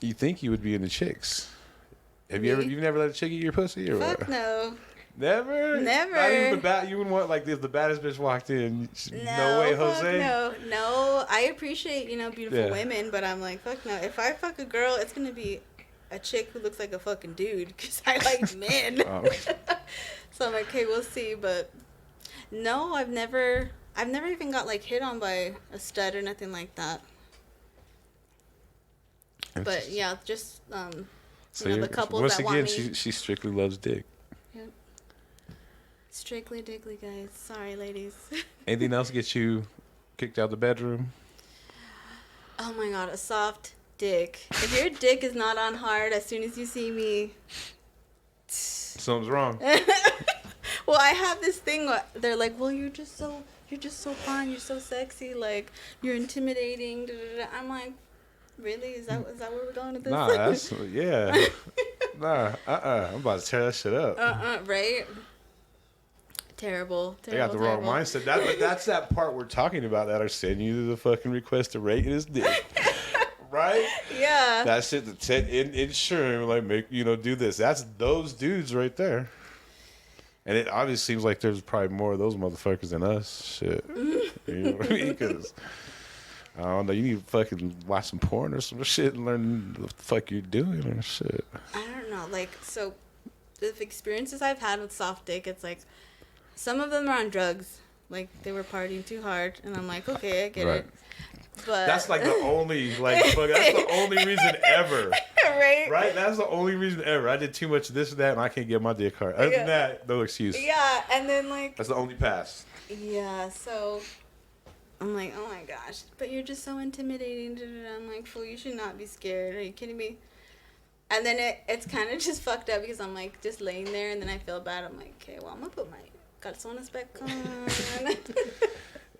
you think you would be into chicks. Have you Me? you've never let a chick eat your pussy? Or Fuck what? no. Never? Never. Not even you wouldn't want, like, if the baddest bitch walked in. No way, fuck Jose. No. I appreciate, beautiful Yeah. women, but I'm like, fuck no. If I fuck a girl, it's going to be a chick who looks like a fucking dude because I like men. Oh. So I'm like, okay, we'll see. But no, I've never even got like hit on by a stud or nothing like that. But yeah, just the couples once that again, want me. she strictly loves dick. Yep. Strictly dickly, guys. Sorry, ladies. Anything else get you kicked out the bedroom? Oh my god, a soft dick. If your dick is not on hard as soon as you see me. Something's wrong. Well, I have this thing where they're like, well, you're just so fine, you're so sexy, like you're intimidating. Da, da, da. I'm like, really? Is that where we're going with this? Nah, that's yeah. Nah, I'm about to tear that shit up. Right? Terrible. They got the wrong mindset. That's that part we're talking about that are sending you the fucking request to rate his dick. Right? Yeah. That shit insurance, like, do this. That's those dudes right there. And it obviously seems like there's probably more of those motherfuckers than us. Shit. You know what I mean? Because, I don't know, you need to fucking watch some porn or some shit and learn what the fuck you're doing or shit. I don't know. Like, so the experiences I've had with soft dick, it's like some of them are on drugs. Like, they were partying too hard. And I'm like, okay, I get Right. it. But That's like the only, that's the only reason ever. right? Right? That's the only reason ever. I did too much of this and that, and I can't get my dick hard. Other than that, no excuse. Yeah, and then like That's the only pass. yeah, so I'm like, oh my gosh, but you're just so intimidating. Da, da, da. I'm like, fool, you should not be scared. Are you kidding me? And then it's kind of just fucked up because I'm like just laying there, and then I feel bad. I'm like, okay, well, I'm gonna put my calzones back on.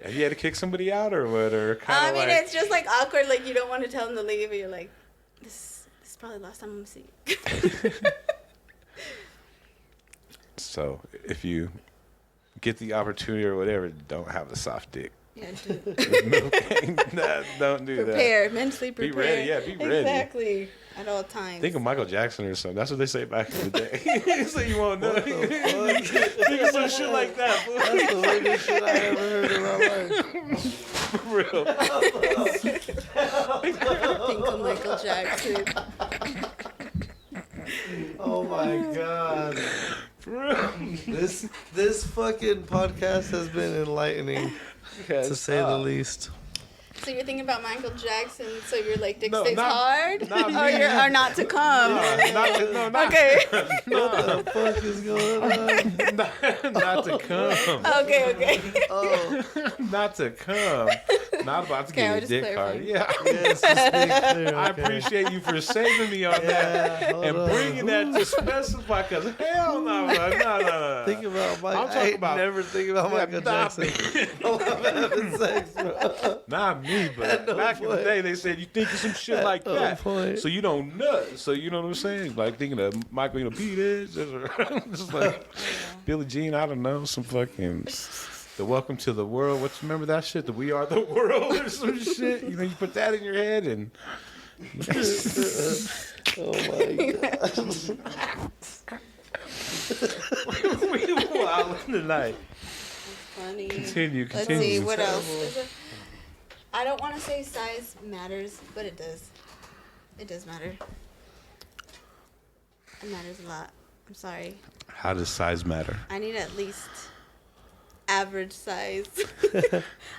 Have you had to kick somebody out or what? Or I kind mean, of like... it's just like awkward. Like you don't want to tell them to leave, but you're like, this is probably the last time I'm gonna see you. So, if you get the opportunity or whatever, don't have a soft dick. Yeah, dude. Don't do that. Prepare, mentally Be prepare. ready, yeah, be ready. Exactly, at all times. Think of Michael Jackson or something. That's what they say back in the day. So you won't know. Think of some shit like that. Fool. That's the weirdest shit I ever heard in my life. For real. Think of Michael Jackson. Oh my god. For real. This fucking podcast has been enlightening, to say the least. So you're thinking about Michael Jackson, so you're like, dick No, stays not- hard? not or, me. or not to come? Not Okay. What the fuck is going on? not to come. Okay. Oh, Not to come. Not about to Okay, I get was your just dick hard. clarifying. Yeah. yes, just make clear, I okay. appreciate you for saving me on that Yeah, hold and on. bringing that to specify. Cause hell no, no. Think about Michael. I'm talking I ain't about- never think about Michael Nah, Jackson. I'm having sex, bro. Not me, but no back in the point. day, they said you think of some shit At like no that, point. so you don't nut. So you know what I'm saying? Like thinking of Michael, beat this, just like Billie Jean. I don't know, some fucking the Welcome to the World. What's remember that shit? The We Are the World or some shit. You know, you put that in your head and. Oh my god. We wild tonight. Funny. Continue. Let's see, what else? I don't want to say size matters, but it does. It does matter. It matters a lot. I'm sorry. How does size matter? I need at least average size.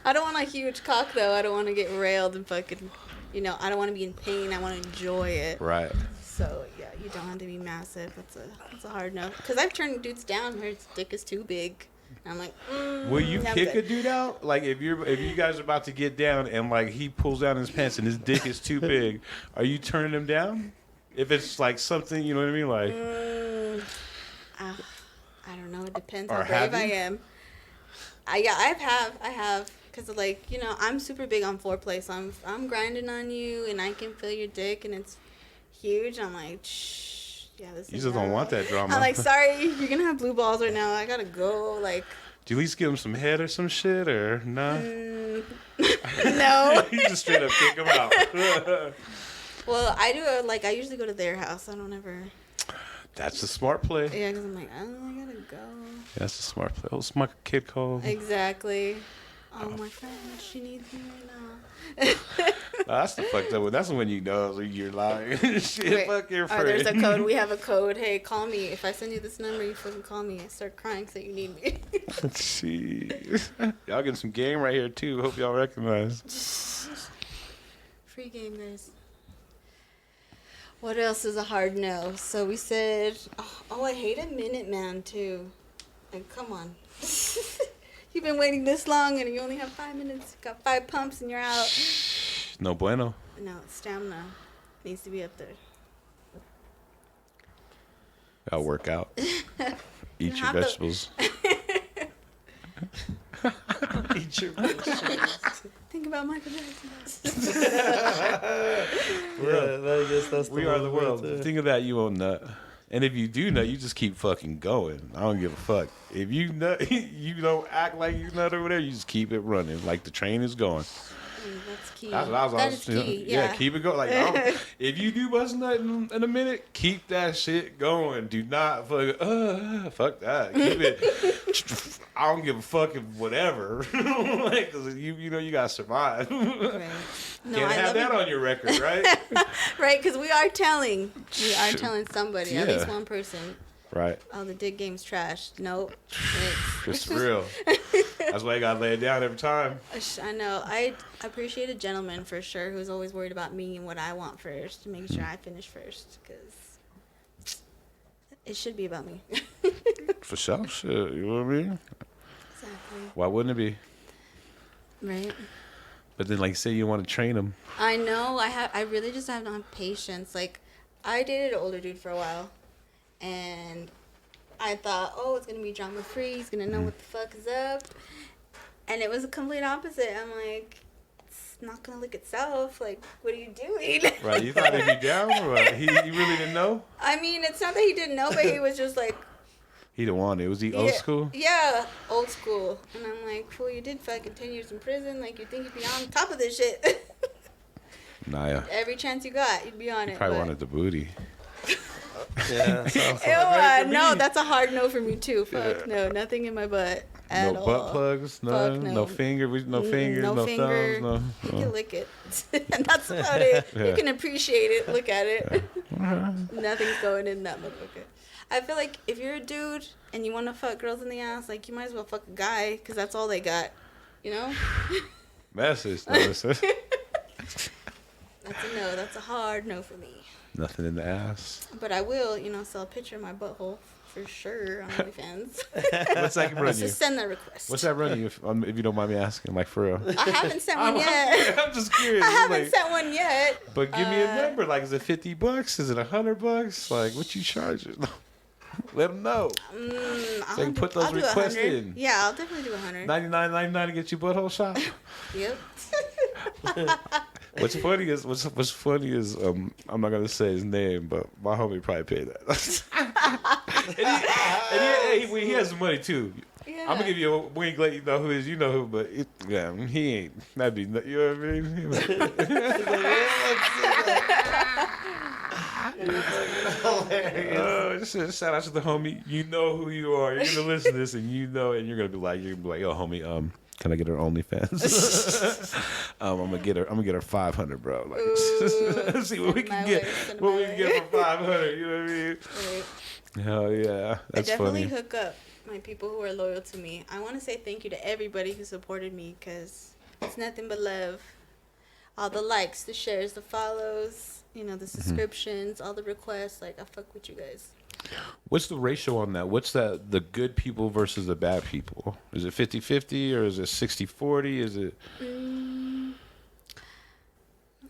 I don't want a huge cock, though. I don't want to get railed and fucking, I don't want to be in pain. I want to enjoy it. Right. So, yeah, you don't have to be massive. That's a hard no. Because I've turned dudes down where his dick is too big. And I'm like, Will you I'm kick good. a dude out? Like if you guys are about to get down and like he pulls down his pants and his dick is too big, are you turning him down? If it's like something, you know what I mean, like. I don't know. It depends Or how have brave I you? am. I have. Because, I'm super big on foreplay. So I'm grinding on you and I can feel your dick and it's huge. I'm like, shh. Yeah, this You is just don't not- want that drama. I'm like, sorry, you're going to have blue balls right now. I got to go. Like, Do you at least give him some head or some shit or nah? no. You just straight up kick him out. Well, I do, I usually go to their house. I don't ever. That's a smart play. Yeah, because I'm like, I got to go. Yeah, that's a smart play. What's my kid called? Exactly. Oh, my friend, she needs me right now. That's the fucked up one. That's when you know you're lying. Shit, Wait, fuck your or there's a friend. code. We have a code. Hey, call me. If I send you this number, you fucking call me. I start crying so you need me. Jeez. Y'all getting some game right here, too. Hope y'all recognize. Free game, guys. What else is a hard no? So we said, oh, I hate a minute man, too. Like, come on. You've been waiting this long and you only have 5 minutes. You got 5 pumps and you're out. No bueno. No, stamina needs to be up there. I'll work out. Eat your have to- vegetables. Eat your vegetables. Think about Michael Jackson. Yeah, I guess that's We are the one world. right there. Think of that, you won't nut. And if you do nut, you just keep fucking going. I don't give a fuck. If you nut, you don't act like you nut or whatever. You just keep it running, like the train is going. That's key. That's what I was That always is key. Yeah. keep it going. Like, if you do bust a nut in a minute, keep that shit going. Do not fuck that. Keep it. I don't give a fuck if whatever. Like, cause you know you gotta survive. Right. No, Can't I have love that it. on your record, right? Right, because we are telling somebody, at Yeah. least one person, Right. oh, the dick game's trash. Nope. It's real. That's why you gotta lay it down every time. I know. I appreciate a gentleman for sure who's always worried about me and what I want first, to make sure I finish first, because it should be about me. For sure. Shit. You know what I mean? Exactly. Why wouldn't it be? Right. But then, like, say you want to train them. I know. I really just have not patience. Like, I dated an older dude for a while, and I thought, oh, it's gonna be drama free. He's gonna know what the fuck is up, and it was a complete opposite. I'm like, it's not gonna lick itself. Like, what are you doing? Right. You thought he'd be down, or what? You really didn't know? I mean, it's not that he didn't know, but he was just like, He didn't want it. Was he old school? Yeah, old school. And I'm like, fool, you did fucking 10 years in prison. Like, you think you'd be on top of this shit. Nah, yeah. Every chance you got, you'd be on it. Probably but- wanted the booty. Yeah, sounds Ew, like no, that's a hard no for me too. Fuck no, nothing in my butt at No all. butt plugs, none. Fuck no. No fingers, no fingers, no finger. thumbs, You no. can lick it, and that's about it. Yeah. You can appreciate it, look at it. Nothing's going in that motherfucker. I feel like if you're a dude and you want to fuck girls in the ass, like, you might as well fuck a guy, because that's all they got, you know? Message. That's That's a no. That's a hard no for me. nothing in the ass. But I will, sell a picture of my butthole for sure on OnlyFans. What's that run you? Just send that request. What's that run you? If you don't mind me asking, like for real. I haven't sent one yet. I'm just curious. I haven't sent one yet. But give me a number. Like, is it $50? Is it $100? Like, what you charging? Let them know. So they can put those requests in. Yeah, I'll definitely do 100. $99.99 to get your butthole shot. Yep. What's funny is I'm not gonna say his name, but my homie probably paid that. and he has some money too. Yeah. I'm gonna give you a wink, let you know who is. You know who, but he ain't. That'd be, you know what I mean? Just shout out to the homie. You know who you are. You're gonna listen to this, and and you're gonna be like, yo, homie, can I get her OnlyFans? I'm gonna get her 500, bro. Like, Ooh, see what we can get. What we can get for 500. You know what I mean? Right. Hell yeah, that's I definitely funny. hook up my people who are loyal to me. I want to say thank you to everybody who supported me because it's nothing but love. All the likes, the shares, the follows, the subscriptions, all the requests. Like, I fuck with you guys. What's the ratio on that? What's that? The good people versus the bad people? Is it 50-50 or is it 60-40? Is it? I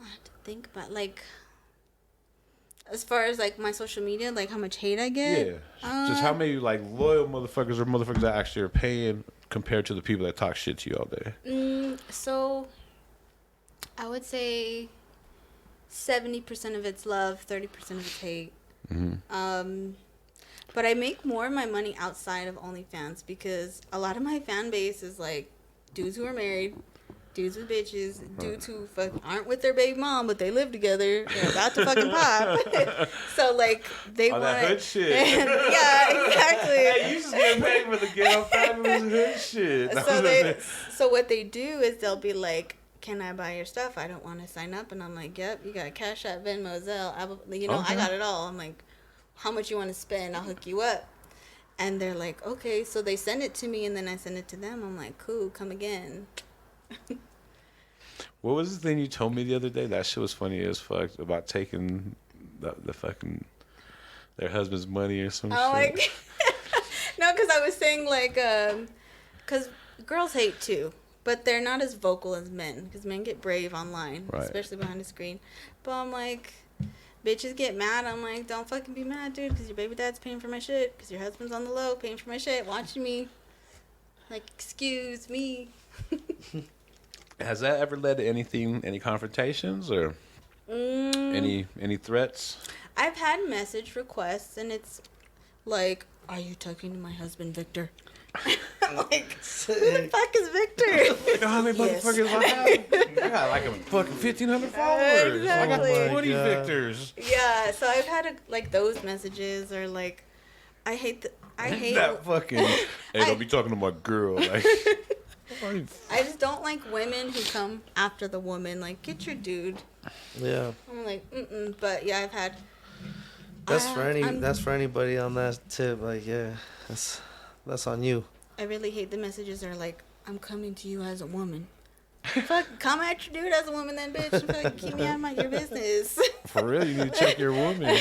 have to think about as far as like my social media, like how much hate I get. Yeah. Just how many like loyal motherfuckers or motherfuckers that actually are paying compared to the people that talk shit to you all day. So I would say 70% of it's love, 30% of it's hate. Mm-hmm. But I make more of my money outside of OnlyFans because a lot of my fan base is like dudes who are married, dudes with bitches, dudes who aren't with their baby mom, but they live together. They're about to fucking pop. So, like, they want that hood shit. Yeah, exactly. Hey, you just get paid for the ghetto fabulous hood shit. So what they do is they'll be like, "Can I buy your stuff? I don't want to sign up." And I'm like, "Yep, you got Cash App, Venmo, Zelle. I got it all." I'm like, "How much you want to spend? I'll hook you up." And they're like, "Okay." So they send it to me, and then I send it to them. I'm like, "Cool, come again." What was the thing you told me the other day? That shit was funny as fuck about taking the fucking their husband's money or some shit. Like, no, because I was saying like, because girls hate too, but they're not as vocal as men. Because men get brave online, right, especially behind the screen. But I'm like, bitches get mad. I'm like, don't fucking be mad, dude, because your baby dad's paying for my shit. Because your husband's on the low paying for my shit, watching me. Like, excuse me. Has that ever led to anything, any confrontations or any threats? I've had message requests, and it's like, "Are you talking to my husband, Victor?" I'm like, who the fuck is Victor? You know how many motherfuckers I have? I got like a fucking 1,500 followers. Exactly. I got 20 God. Victors. Yeah, so I've had like those messages, or like, I hate that fucking. Hey, don't be talking to my girl. Like, I just don't like women who come after the woman. Like, get your dude. Yeah. I'm like, but yeah, I've had. That's for anybody on that tip. Like, yeah, that's on you. I really hate the messages that are like, "I'm coming to you as a woman." Fuck, come at your dude as a woman, then, bitch. Fuck, keep me out of your business. For real, you need to check your woman.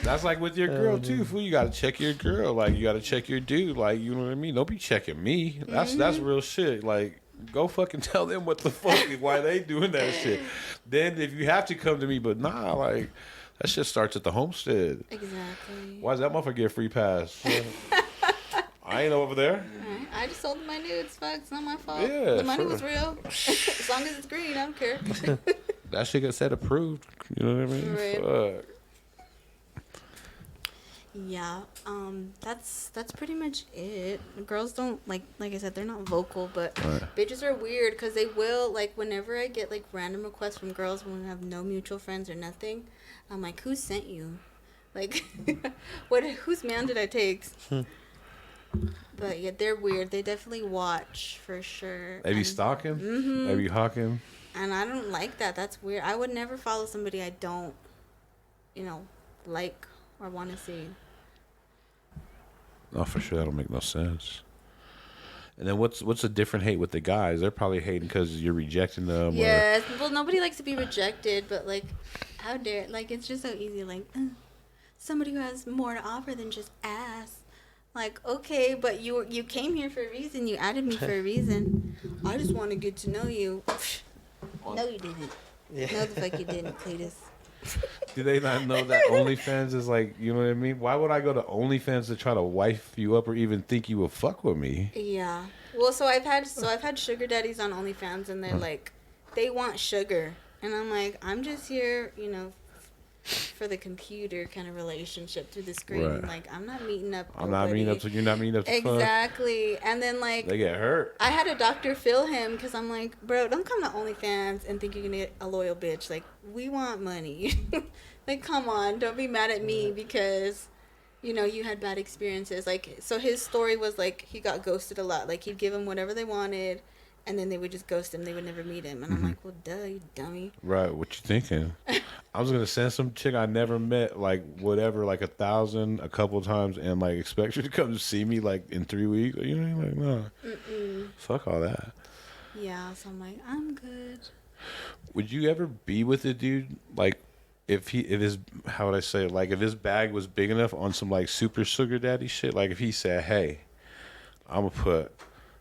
That's like with your girl too, fool. You gotta check your girl. Like, you gotta check your dude. Like, you know what I mean? Don't be checking me. That's real shit. Like, go fucking tell them what the fuck why they doing that shit. Then if you have to come to me, but nah, like, that shit starts at the homestead. Exactly. Why does that motherfucker get a free pass? I ain't over there. I just sold my nudes. Fuck, it's not my fault. Yeah, the money was real. As long as it's green, I don't care. That shit got said approved. You know what I mean? Right. Fuck. Yeah, that's pretty much it. Girls don't like I said, they're not vocal, but bitches are weird because they will, like, whenever I get like random requests from girls when we have no mutual friends or nothing, I'm like, who sent you? Like, whose man did I take? But yeah, they're weird. They definitely watch for sure. They be stalking. They be hawking. And I don't like that. That's weird. I would never follow somebody I don't, like or want to see. Oh, for sure, that don't make no sense. And then what's a different hate with the guys? They're probably hating because you're rejecting them. Yes. Well, nobody likes to be rejected, but like, how dare? Like, it's just so easy. Like, somebody who has more to offer than just ass. Like, okay, but you came here for a reason. You added me for a reason. I just want to get to know you. No, you didn't. Yeah. No, the fuck you didn't, Cletus. Do they not know that OnlyFans is like, you know what I mean? Why would I go to OnlyFans to try to wife you up or even think you would fuck with me? Yeah. Well, so I've had sugar daddies on OnlyFans, and they're like, they want sugar, and I'm like, I'm just here, you know, for the computer kind of relationship through the screen. Right. Like, I'm not meeting up. I'm not meeting up to you're not meeting up to exactly. And then like they get hurt. I had a doctor fill him because I'm like, bro, don't come to OnlyFans and think you're gonna get a loyal bitch. Like, we want money. Like, come on, don't be mad at me because, you know, you had bad experiences. Like, so his story was like he got ghosted a lot. Like, he'd give them whatever they wanted, and then they would just ghost him. They would never meet him. And I'm like, well, duh, you dummy. Right, what you thinking? I was gonna send some chick I never met, like whatever, like 1,000 a couple times, and like expect you to come see me like in 3 weeks. You know, like no, fuck all that. Yeah, so I'm like, I'm good. Would you ever be with a dude like if his how would I say it? Like if his bag was big enough on some like super sugar daddy shit? Like if he said, "Hey, I'm gonna put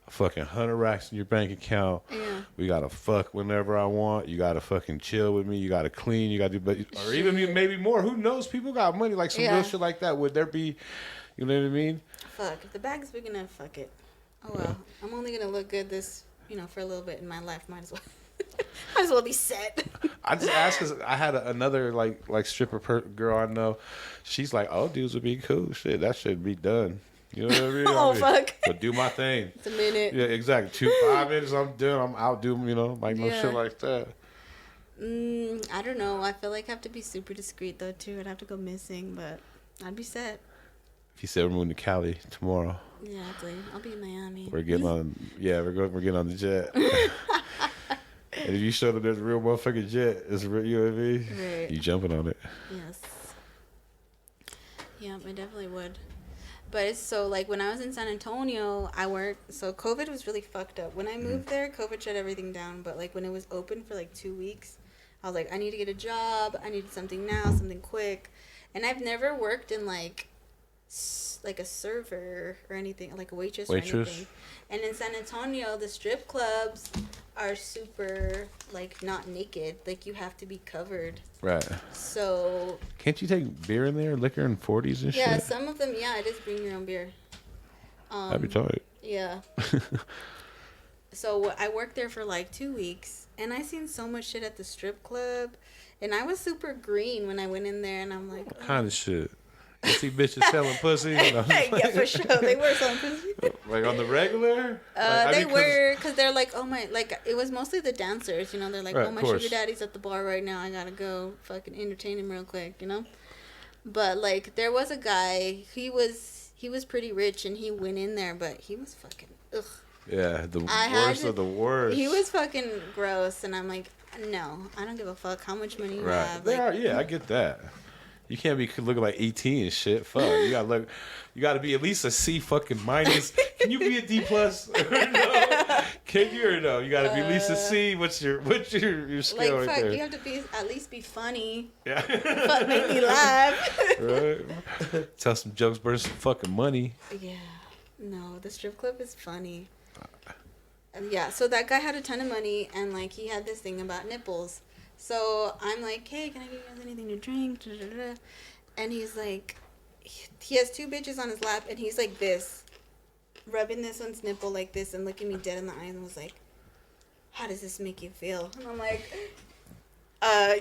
fucking 100 racks in your bank account. Yeah. We gotta fuck whenever I want. You gotta fucking chill with me. You gotta clean. You gotta do, or even maybe more. Who knows? People got money, like some real shit like that. Would there be, you know what I mean? Fuck. If the bag's big enough, fuck it. Oh well. I'm only gonna look good this, you know, for a little bit in my life. Might as well. Might as well be set. I just asked because I had another like stripper girl I know. She's like, "Oh, dudes would be cool. Shit, that should be done." You know what I mean? Oh, fuck. But do my thing. It's a minute. Yeah, exactly. 5 minutes, I'm done. I'm out doing, you know, like no shit like that. I don't know. I feel like I have to be super discreet, though, too. I'd have to go missing, but I'd be set. If you said we're moving to Cali tomorrow. Exactly. I'll be in Miami. We're getting on, we're getting on the jet. And if you showed up there's a real motherfucking jet, it's real, you know what I mean? Right. You jumping on it. Yes. Yeah, I definitely would. But it's so, like, when I was in San Antonio, I worked, so COVID was really fucked up. When I moved there, COVID shut everything down. But, like, when it was open for, like, 2 weeks, I was like, I need to get a job. I need something now, something quick. And I've never worked in, like a server or anything, like a waitress or anything. And in San Antonio, the strip clubs are super, like, not naked. Like, you have to be covered. Right. So... Can't you take beer in there, liquor and 40s and shit? Yeah, some of them, yeah, just bring your own beer. That'd be tight. Yeah. So I worked there for, like, 2 weeks, and I seen so much shit at the strip club, and I was super green when I went in there, and I'm like... What kind of shit? You see bitches selling pussy? Yeah, for sure. They were selling pussy. Like on the regular? They were, because they're like, oh my, like, it was mostly the dancers, you know? They're like, right, oh, my sugar daddy's at the bar right now. I gotta go fucking entertain him real quick, you know? But, like, there was a guy, he was pretty rich, and he went in there, but he was fucking, ugh. Yeah, the worst of the worst. He was fucking gross, and I'm like, no, I don't give a fuck how much money you have. Yeah, I get that. You can't be looking like 18 and shit. Fuck. You gotta look. You gotta be at least a C fucking minus. Can you be a D plus? No. Can you or no? You gotta be at least a C. What's your skill like, right fuck, there? you have to be at least be funny. Yeah. Fuck, make me laugh. Right. Tell some jokes, burn some fucking money. Yeah. No, the strip club is funny. Yeah. So that guy had a ton of money, and like he had this thing about nipples. So I'm like, hey, can I give you guys anything to drink? And he's like, he has 2 bitches on his lap, and he's like this, rubbing this one's nipple like this and looking me dead in the eyes and was like, how does this make you feel? And I'm like,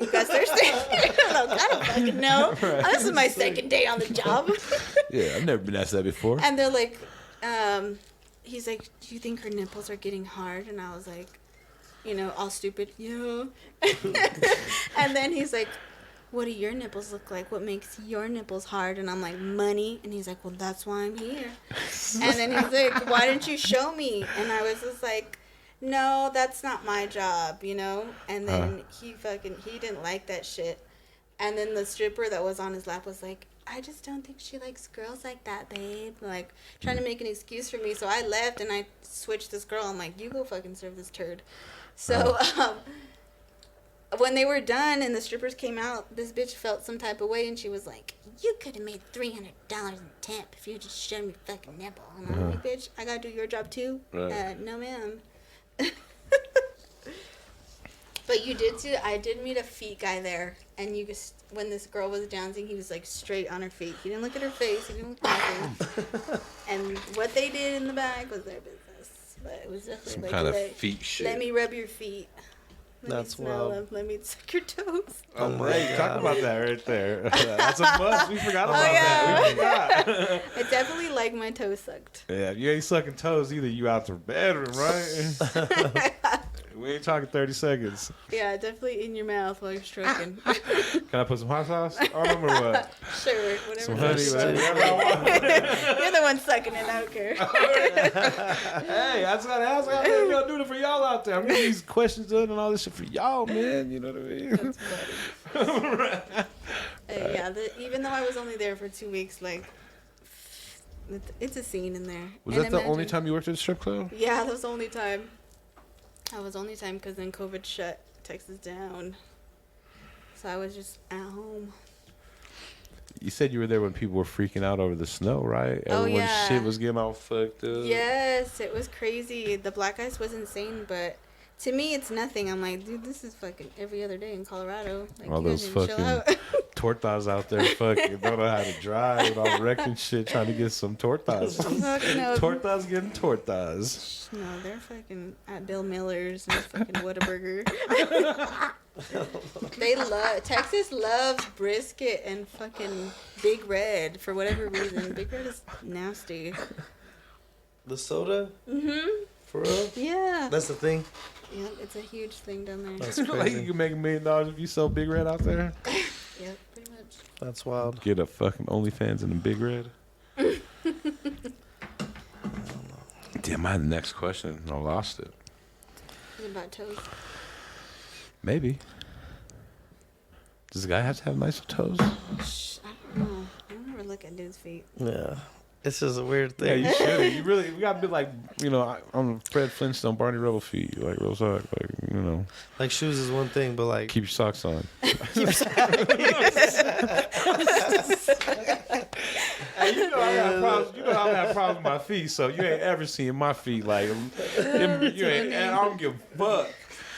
you guys thirsty? I don't fucking know. Right. This is my second day on the job. Yeah, I've never been asked that before. And they're like, he's like, do you think her nipples are getting hard? And I was like, you know, all stupid, yeah. And then he's like, what do your nipples look like? What makes your nipples hard? And I'm like, money. And he's like, well, that's why I'm here. And then he's like, why didn't you show me? And I was just like, no, that's not my job, you know? And then he didn't like that shit. And then the stripper that was on his lap was like, I just don't think she likes girls like that, babe. Like, trying to make an excuse for me. So I left and I switched this girl. I'm like, you go fucking serve this turd. So, when they were done and the strippers came out, this bitch felt some type of way and she was like, you could have made $300 in temp if you just showed me fucking nipple. And I'm like, bitch, I gotta do your job too? Right. No, ma'am. But I did meet a feet guy there, and when this girl was dancing, he was like straight on her feet. He didn't look at her face, he didn't look at nothing. And what they did in the back was their business. But it was definitely Some like, kind of feet shit. let me rub your feet. That's me smell wild. them. Let me suck your toes. Oh my Hey, God. Talk about that right there. That's a must. We forgot about yeah. that. We forgot. I definitely like my toes sucked. Yeah, you ain't sucking toes either. You out the bedroom, right? We ain't talking 30 seconds. Yeah, definitely in your mouth while you're stroking. Can I put some hot sauce on them or what? Sure, whatever. Some honey, you whatever I want. You're the one sucking it. I don't care. Hey, I just gotta ask. I'm gonna do it for y'all out there. I'm getting these questions done and all this shit for y'all, man. You know what I mean? That's funny. Yeah, even though I was only there for 2 weeks, like, it's a scene in there. Was And that the only imagine- time you worked at a strip club? Yeah, that was the only time. That was the only time because then COVID shut Texas down. So I was just at home. You said you were there when people were freaking out over the snow, right? Oh, Everyone's yeah. shit was getting all fucked up. Yes, it was crazy. The black ice was insane, but to me, it's nothing. I'm like, dude, this is fucking every other day in Colorado. Like, All you guys those need to chill fucking out. tortas out there fucking don't know how to drive and all wrecking shit trying to get some tortas. Fuck no. Tortas getting tortas. No, they're fucking at Bill Miller's and fucking Whataburger. Texas loves brisket and fucking Big Red for whatever reason. Big Red is nasty. The soda? Mm-hmm. For real? Yeah. That's the thing? Yep, it's a huge thing down there. That's Like crazy. you can make $1 million if you sell Big Red out there. Yep, pretty much. That's wild. Get a fucking OnlyFans in the Big Red. Damn, my next question, I lost it. It's about toes. Maybe. Does the guy have to have nice toes? Shh, I don't know. I don't ever look at dudes' feet. Yeah. It's just a weird Yeah, thing. you should. You really, we gotta be like, you know, on Fred Flintstone, Barney Rubble feet, like real talk, like you know, Like shoes is one thing, but like keep your socks on. Hey, you know I got problems. You know I have problems with my feet, so you ain't ever seen my feet like you ain't. And I don't give a fuck.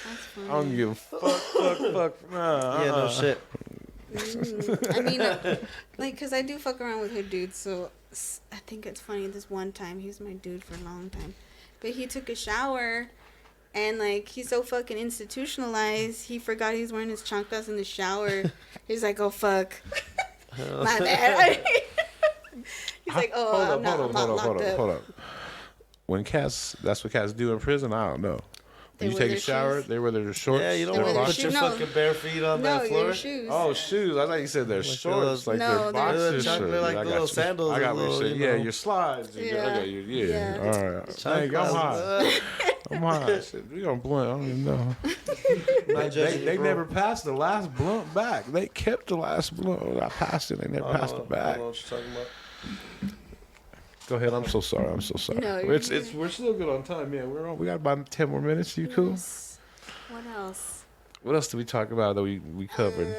That's funny. I don't give a fuck. Nah, yeah, no shit. I mean, like, because I do fuck around with hood dudes, so I think it's funny. This one time, he was my dude for a long time. But he took a shower, and, like, he's so fucking institutionalized, he forgot he was wearing his chanclas in the shower. He's like, oh, fuck. My bad. He's like, oh, I'm not locked up. hold up. When cats, that's what cats do in prison. I don't know. They When you wear take a their shower, shoes. they wear their shorts. Yeah, you don't their wear want their to put boxers. your shoes. No. fucking bare feet on No, that floor. your shoes. Oh, shoes. I thought you said their Like shorts, those- like No, their they're- boxers. They're shorts. like I little got you. sandals I got and what you little, said. you Yeah, know. your slides. Yeah. I got you. Yeah. Yeah. All right. Hey, I'm high. I'm high. Shit, we on blunt. I don't even know. Not judging They you, bro. never passed the last blunt back. They kept the last blunt. I passed it. They never passed it I back. don't know what you're talking about. Go ahead. I'm so sorry. No, you're it's we're still good on time. Yeah, we got about 10 more minutes. You cool? Yes. What else? What else did we talk about that we covered?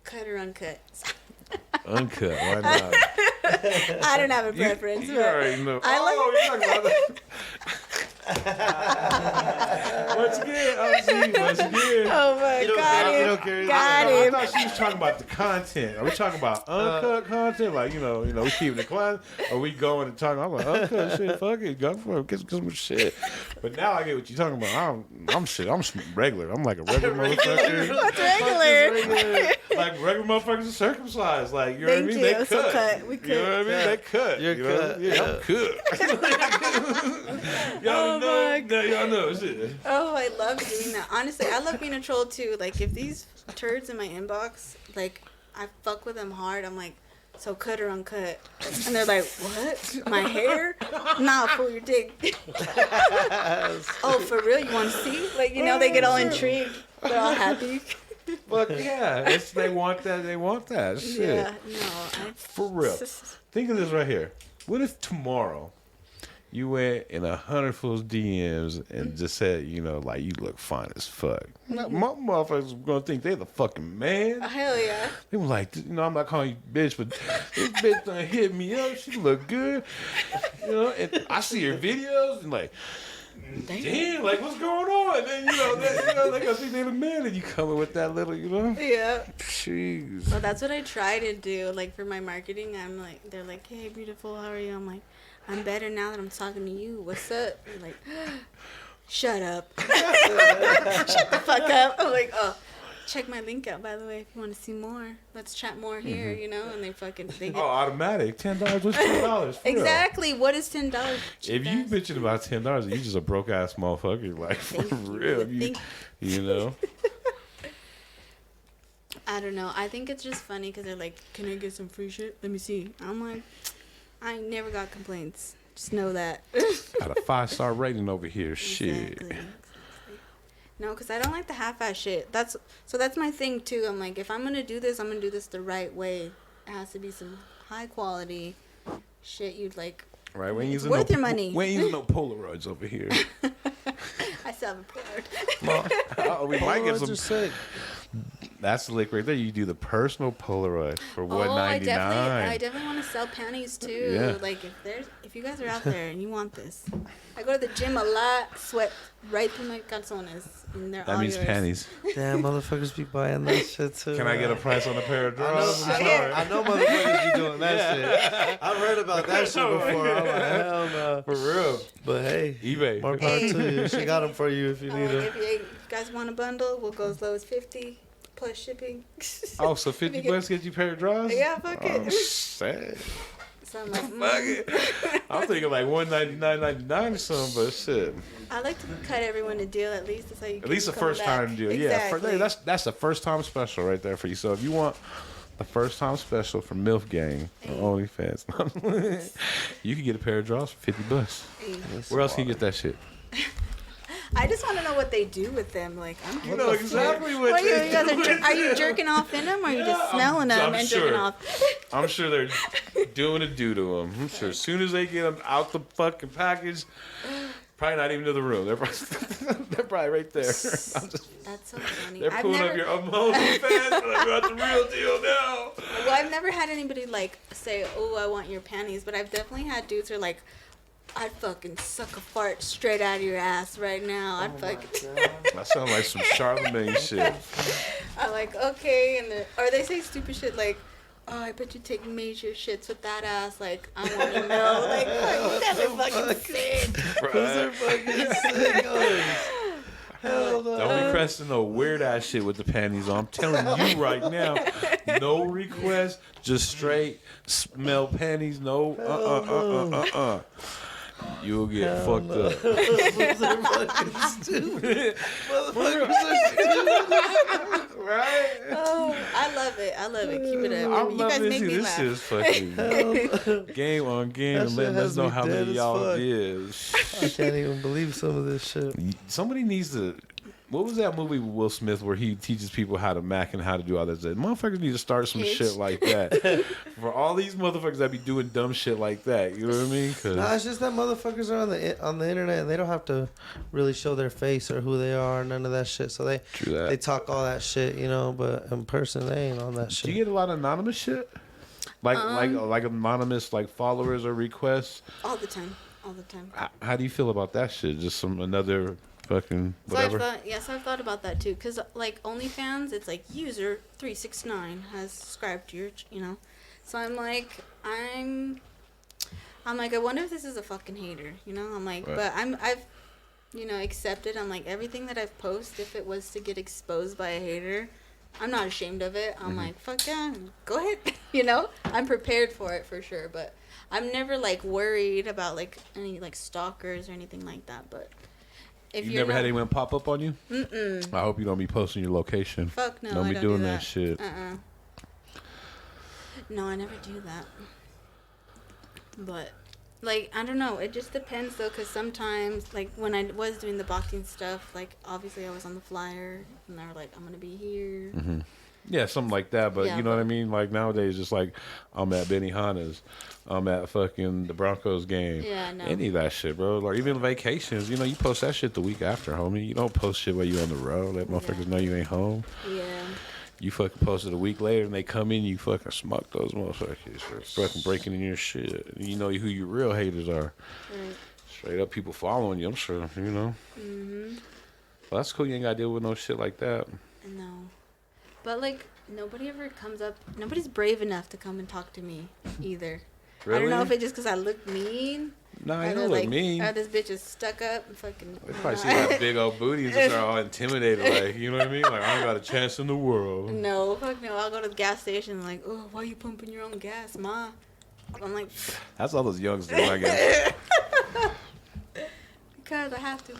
Cut or uncut? Uncut. Why not? I don't have a preference. You but already know. I like- Oh, you're talking about Once again. Oh my You don't god! care- you don't care either. Got I him. thought she was talking about the content. Are we talking about uncut content? Like, you know, we keeping it quiet? Or we going and talking? I'm like, uncut shit, fuck it, go for it, get some shit. But now I get what you're talking about. I'm shit. I'm regular. I'm like a regular motherfucker. What's regular? Like regular motherfuckers are circumcised. Like, you know Thank what I mean? you. They So cut. cut. We You know what I mean? cut. They cut. You're you know? cut. Yeah, I'm cut. Y'all know. Y'all know shit. Oh, I love doing that. Honestly, I love being a troll too. Like, if these turds in my inbox, like, I fuck with them hard, I'm like, so cut or uncut? And they're like, what? My hair? Nah, fool, your dick. Oh, for real? You want to see? Like, you know, they get all intrigued. They're all happy. Fuck yeah. They want that. They want that. Shit. Yeah, no. For real. Think of this right here. What if tomorrow you went in 100 fool's DMs and just said, you know, like, you look fine as fuck? My motherfuckers gonna think they the fucking man. Hell yeah. They were like, you know, I'm not calling you bitch, but this bitch done hit me up. She look good. You know, and I see her videos and like, damn, like, what's going on? And then, like, I think they're the man, and you coming with that little, you know? Yeah. Jeez. Well, that's what I try to do. Like, for my marketing, they're like, hey, beautiful, how are you? I'm like, I'm better now that I'm talking to you. What's up? I'm like, shut up. Shut the fuck up. I'm like, oh, check my link out, by the way, if you want to see more. Let's chat more here, you know? And they get... Oh, automatic. $10 was $10. Exactly. What is $10? If you bitching about $10, you just a broke ass motherfucker. Like, for real. You know? I don't know. I think it's just funny because they're like, can I get some free shit? Let me see. I'm like, I ain't never got complaints. Just know that. Got a 5-star rating over here. Shit. Exactly. No, because I don't like the half-ass shit. That's my thing, too. I'm like, if I'm going to do this, I'm going to do this the right way. It has to be some high-quality shit you'd like. Right, we ain't using worth your money. We ain't using no Polaroids over here. I still have a Polaroid. We might get some. Sick. That's the lick right there. You do the personal Polaroid for $1.99. I definitely want to sell panties too. Yeah. Like if you guys are out there and you want this, I go to the gym a lot, sweat right through my calzones, and they're That all means yours. panties. Damn, motherfuckers be buying that shit too. Can I get a price on a pair of drawers? I know motherfuckers be doing that shit. I've heard about that shit before. I'm like, hell no. For real. But hey, eBay. more power to you. She got them for you if you need them. If you guys want a bundle, we'll go as low as 50 plus shipping. Oh, so $50 get you a pair of drawers? Yeah, fuck Oh, it. sad. So I'm like, Fuck it. I'm thinking like $199.99 or something, but shit. I like to cut everyone a deal at least. That's how you At least the first time deal. Exactly. Yeah, that's the first time special right there for you. So if you want the first time special for MilfGang Only Fans, you can get a pair of drawers for $50. Where else can you get that shit? I just want to know what they do with them. Like, I'm You know exactly what What, they you guys do. are you jerking off in them, or are you just smelling them I'm and sure. jerking off? I'm sure they're doing a do to them. I'm sure as soon as they get them out the fucking package, probably not even to the room. They're probably right there. That's so funny. They're pulling up your Only Fans. Like, we got the real deal now. Well, I've never had anybody like say, "Oh, I want your panties," but I've definitely had dudes who are like, "I'd fucking suck a fart straight out of your ass right now." I'd fucking. That sounds like some Charlemagne shit. I'm like, okay, or they say stupid shit like, "Oh, I bet you take major shits with that ass." Like, I want to know. Like, fuck, that's fucking sick. Those are fucking sickos. Hell no. Don't request no weird ass shit with the panties on. I'm telling you right now, no request, just straight smell panties. No, You'll get fucked up. Those are fucking stupid. Motherfuckers are stupid. Right? Oh, I love it. I love it. Keep it up. I'm You loving guys this. make me This laugh. is fucking game on game That and letting shit us has know me how dead many as y'all fuck. is. I can't even believe some of this shit. Somebody needs to. What was that movie with Will Smith where he teaches people how to Mac and how to do all that? Motherfuckers need to start some Hitch. shit like that. For all these motherfuckers that be doing dumb shit like that. You know what I mean? 'Cause Nah, it's just that motherfuckers are on the internet and they don't have to really show their face or who they are, none of that shit. So True that. they talk all that shit, you know, but in person they ain't on that do shit. you get a lot of anonymous shit? Like anonymous like followers or requests? All the time. All the time. How do you feel about that shit? Just another fucking So whatever? I've thought about that too. Cause like OnlyFans, it's like user 369 has subscribed to your, you know. So I'm like, I wonder if this is a fucking hater, you know. I'm like, Right. but I've, you know, accepted. I'm like, everything that I've posted, if it was to get exposed by a hater, I'm not ashamed of it. I'm like, fuck yeah, go ahead. You know, I'm prepared for it for sure. But I'm never like worried about like any like stalkers or anything like that. But if You you're never had not- anyone pop up on you? Mm-mm. I hope you don't be posting your location. Fuck no, Don't I be don't doing do that shit. No, I never do that. But Like, I don't know. It just depends, though, because sometimes, like, when I was doing the boxing stuff, like, obviously I was on the flyer, and they were like, I'm going to be here. Mm-hmm. Yeah, something like that. But Yeah, you know what I mean? Like, nowadays, just like, I'm at Benihana's. I'm at fucking the Broncos game. Yeah, no. Any of that shit, bro. Or even vacations. You know, you post that shit the week after, homie. You don't post shit while you on the road. Let motherfuckers know you ain't home. Yeah. You fucking post it a week later, and they come in, you fucking smoke those motherfuckers for fucking breaking in your shit. And you know who your real haters are. Right. Straight up people following you, I'm sure, you know. Mm-hmm. Well, that's cool. You ain't got to deal with no shit like that. No. But, like, nobody ever comes up. Nobody's brave enough to come and talk to me either. Really? I don't know if it's just because I look mean. Nah, Or you they're don't look like, mean. Or this bitch is stuck up and fucking. They probably see that big old booty and just are all intimidated, like, you know what I mean? Like, I ain't got a chance in the world. No, fuck no. I'll go to the gas station and like, oh, why are you pumping your own gas, ma? I'm like, That's all those youngsters do, I guess. because I have to.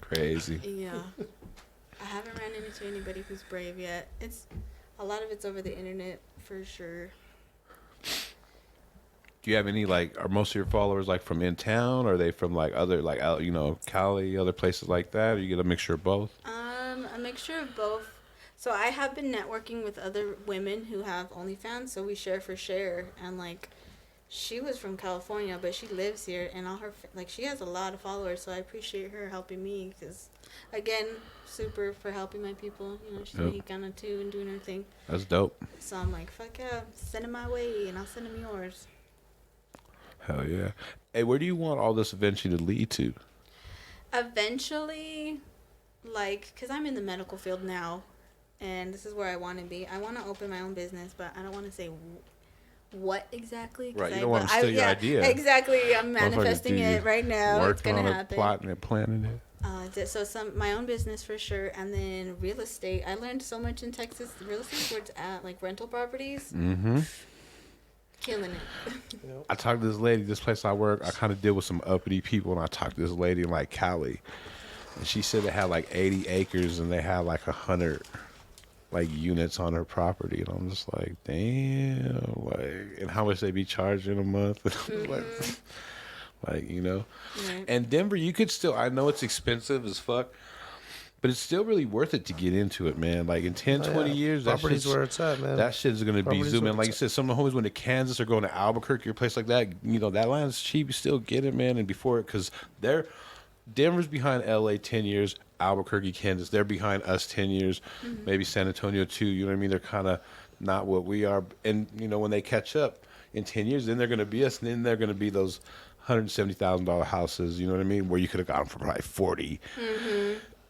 Crazy. Yeah. I haven't ran into anybody who's brave yet. A lot of it's over the internet for sure. Do you have any, like, are most of your followers, like, from in town? Or are they from, like, other, like, out, you know, Cali, other places like that? Or you get a mixture of both? A mixture of both. So I have been networking with other women who have OnlyFans, so we share for share. And, like, she was from California, but she lives here, and all her, like, she has a lot of followers, so I appreciate her helping me, because, again, super for helping my people. You know, she's Mexicana too and doing her thing. That's dope. So I'm like, fuck yeah, send them my way, and I'll send them yours. Hell yeah. Hey, where do you want all this eventually to lead to? Eventually, like, because I'm in the medical field now, and this is where I want to be. I want to open my own business, but I don't want to say what exactly. Right, you don't want to steal your idea. Exactly. I'm manifesting it right now. It's going to happen. Plotting and planning it. My own business for sure, and then real estate. I learned so much in Texas. Real estate, where it's at, like rental properties. Mm-hmm. Killing it. I talked to this lady, this place I work, I kind of deal with some uppity people, and I talked to this lady in, like, Cali. And she said they had, like, 80 acres, and they had, like, 100, like, units on her property. And I'm just like, damn. Like, and how much they be charging a month? like, you know? Right. And Denver, you could still, I know it's expensive as fuck, but it's still really worth it to get into it, man. Like, in 10, 20 years, property's where it's at, man. That shit is going to be zooming. Like you said, some of the homies went to Kansas or going to Albuquerque or a place like that. You know, that land's cheap. You still get it, man. And before it, because Denver's behind L.A. 10 years, Albuquerque, Kansas, they're behind us 10 years, maybe San Antonio too. You know what I mean? They're kind of not what we are. And, you know, when they catch up in 10 years, then they're going to be us, and then they're going to be those $170,000 houses, you know what I mean, where you could have gotten for probably 40.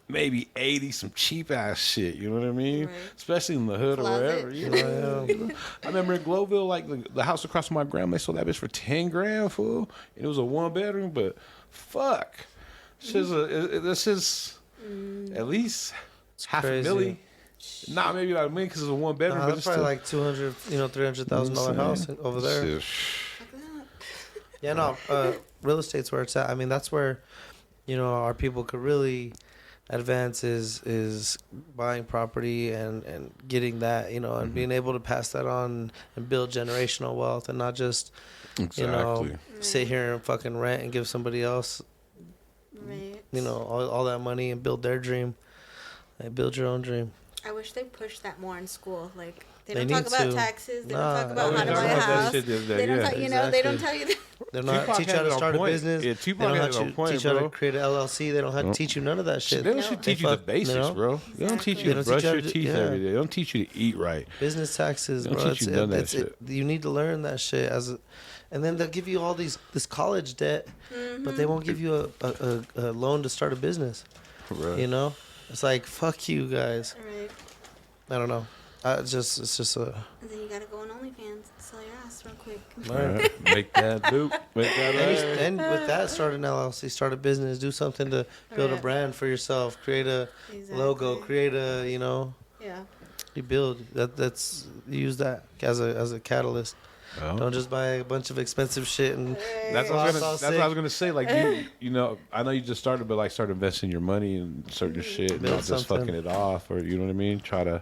Maybe 80, some cheap ass shit, you know what I mean? Right. Especially in the hood Closet. or wherever. You know? I remember in Glowville, like the house across from my grandma, they sold that bitch for 10 grand, fool. And it was a 1-bedroom, but fuck. This is at least half a milli. Nah, maybe not a million because it's a 1-bedroom. Nah, but that's it's probably still, like $200,000 house over there. Yeah, no, real estate's where it's at. I mean, that's where, you know, our people could really advance is buying property and getting that, you know, and being able to pass that on and build generational wealth and not just, you know, sit here and fucking rent and give somebody else, you know, all that money and build their dream. Like, build your own dream. I wish they pushed that more in school. Like, they They don't talk need about to. taxes. They Nah, don't talk about we how to talked buy a about that house. shit the other day, They don't yeah. tell you know. They don't tell you. They're not Tupac teach you had how to it on start a point. business. Yeah, They Tupac don't had it on point, teach you how bro. to create an LLC. They don't have to teach you none of that shit. They don't teach you the basics, you know? bro. They don't teach you They to don't brush teach you your how to- teeth yeah. every day. They don't teach you to eat right. Business taxes, They don't bro. teach you none of that shit. You need to learn that shit and then they'll give you all this college debt, but they won't give you a loan to start a business. Right. You know, it's like fuck you guys. Right. I don't know. It's just a. And then you gotta go on OnlyFans, sell your ass real quick. All right. Make that loop. Make that And with that, start an LLC, start a business, do something to build a Right. brand for yourself, create a logo, create a, you know, Yeah. you build that's use that as a catalyst. Oh. Don't just buy a bunch of expensive shit and That's what I was All gonna. That's what I was gonna say. Like you know, I know you just started, but like start investing your money in certain shit, and Build not just something. fucking it off, or you know what I mean. Try to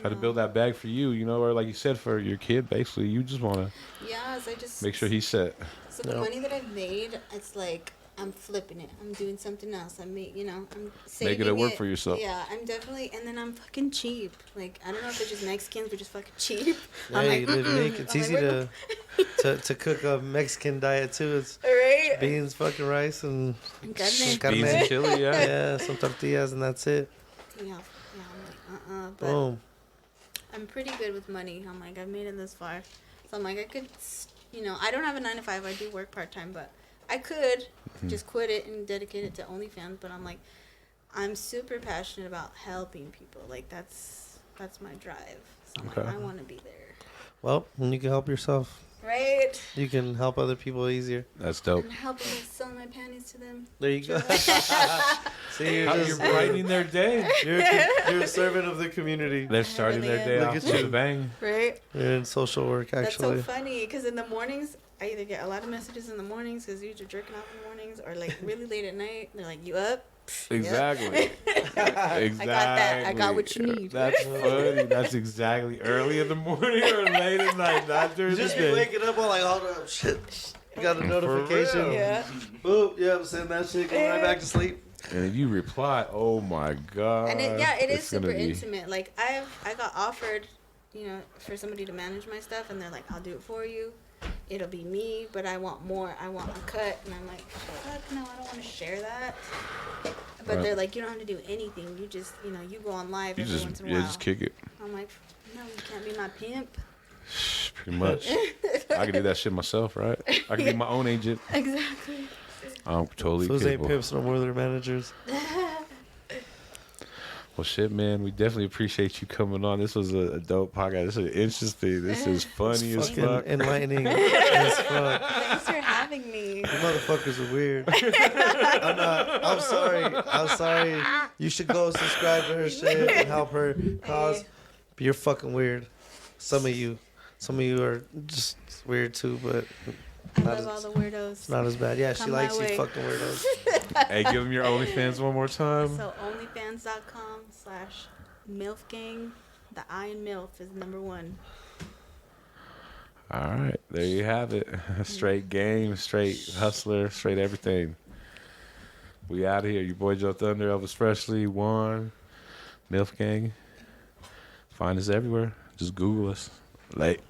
no. build that bag for you, you know, or like you said for your kid. Basically, you just want to Yeah, so I just make sure he's set. So the money that I've made, it's like I'm flipping it. I'm doing something else. I'm saving Making it work for yourself. Yeah, I'm definitely, and then I'm fucking cheap. Like I don't know if it's just Mexicans, we're just fucking cheap. Yeah, I'm like, you live unique. It's I'm easy to cook a Mexican diet too. It's right? beans, fucking rice, and Carne. carne. Beans and chili, yeah. Yeah, some tortillas, and that's it. Yeah, I'm like, but Boom. I'm pretty good with money. I'm like, I've made it this far. So I'm like, I could, I don't have a 9 to 5. I do work part-time, but I could just quit it and dedicate it to OnlyFans. But I'm like, I'm super passionate about helping people. Like, that's my drive. So I'm like, I want to be there. Well, when you can help yourself, Right? you can help other people easier. That's dope. And helping me sell my panties to them. There you go. See, You're brightening their day. you're a servant of the community. They're starting really their day am. off Look at with you. a bang. Right? You're in social work, That's actually. so funny because in the mornings, I either get a lot of messages in the mornings because you're jerking off in the mornings, or like really late at night. They're like, "You up?" Exactly. Exactly. I got that. I got what you need. That's funny. That's exactly early in the morning or late at night, not during You the just be day. waking up all like, hold up, shit. You got a For notification. real. Yeah. Boop, yep, send that shit, go right back to sleep. And if you reply, oh my god. And it is it's gonna super be- intimate. Like I got offered, for somebody to manage my stuff, and they're like, "I'll do it for you. It'll be me, but I want more. I want a cut." And I'm like, "Fuck no, I don't want to share that." But Right. they're like, "You don't have to do anything. You just, you go on live You every just once in a while." just kick it. I'm like, "No, you can't be my pimp." Pretty much. I can do that shit myself, right? I can be my own agent. Exactly. I'm totally Fools ain't capable. pimps no more, they're managers. Well, shit, man. We definitely appreciate you coming on. This was a dope podcast. This is interesting. This is funny as Fucking fuck. enlightening as fuck. Thanks for having me. You motherfuckers are weird. I'm sorry. I'm sorry. You should go subscribe to her shit and help her cause. But you're fucking weird. Some of you are just weird too, but I not love all as, the weirdos. it's not as bad. Yeah, she Come likes my you way. fucking weirdos. Hey, give them your OnlyFans one more time. So onlyfans.com/MilfGang. The I in MILF is number 1. All right. There you have it. Straight game, straight hustler, straight everything. We out of here. Your boy JoeThunder, Elvis Freshlee, Juan, MilfGang. Find us everywhere. Just Google us. Late.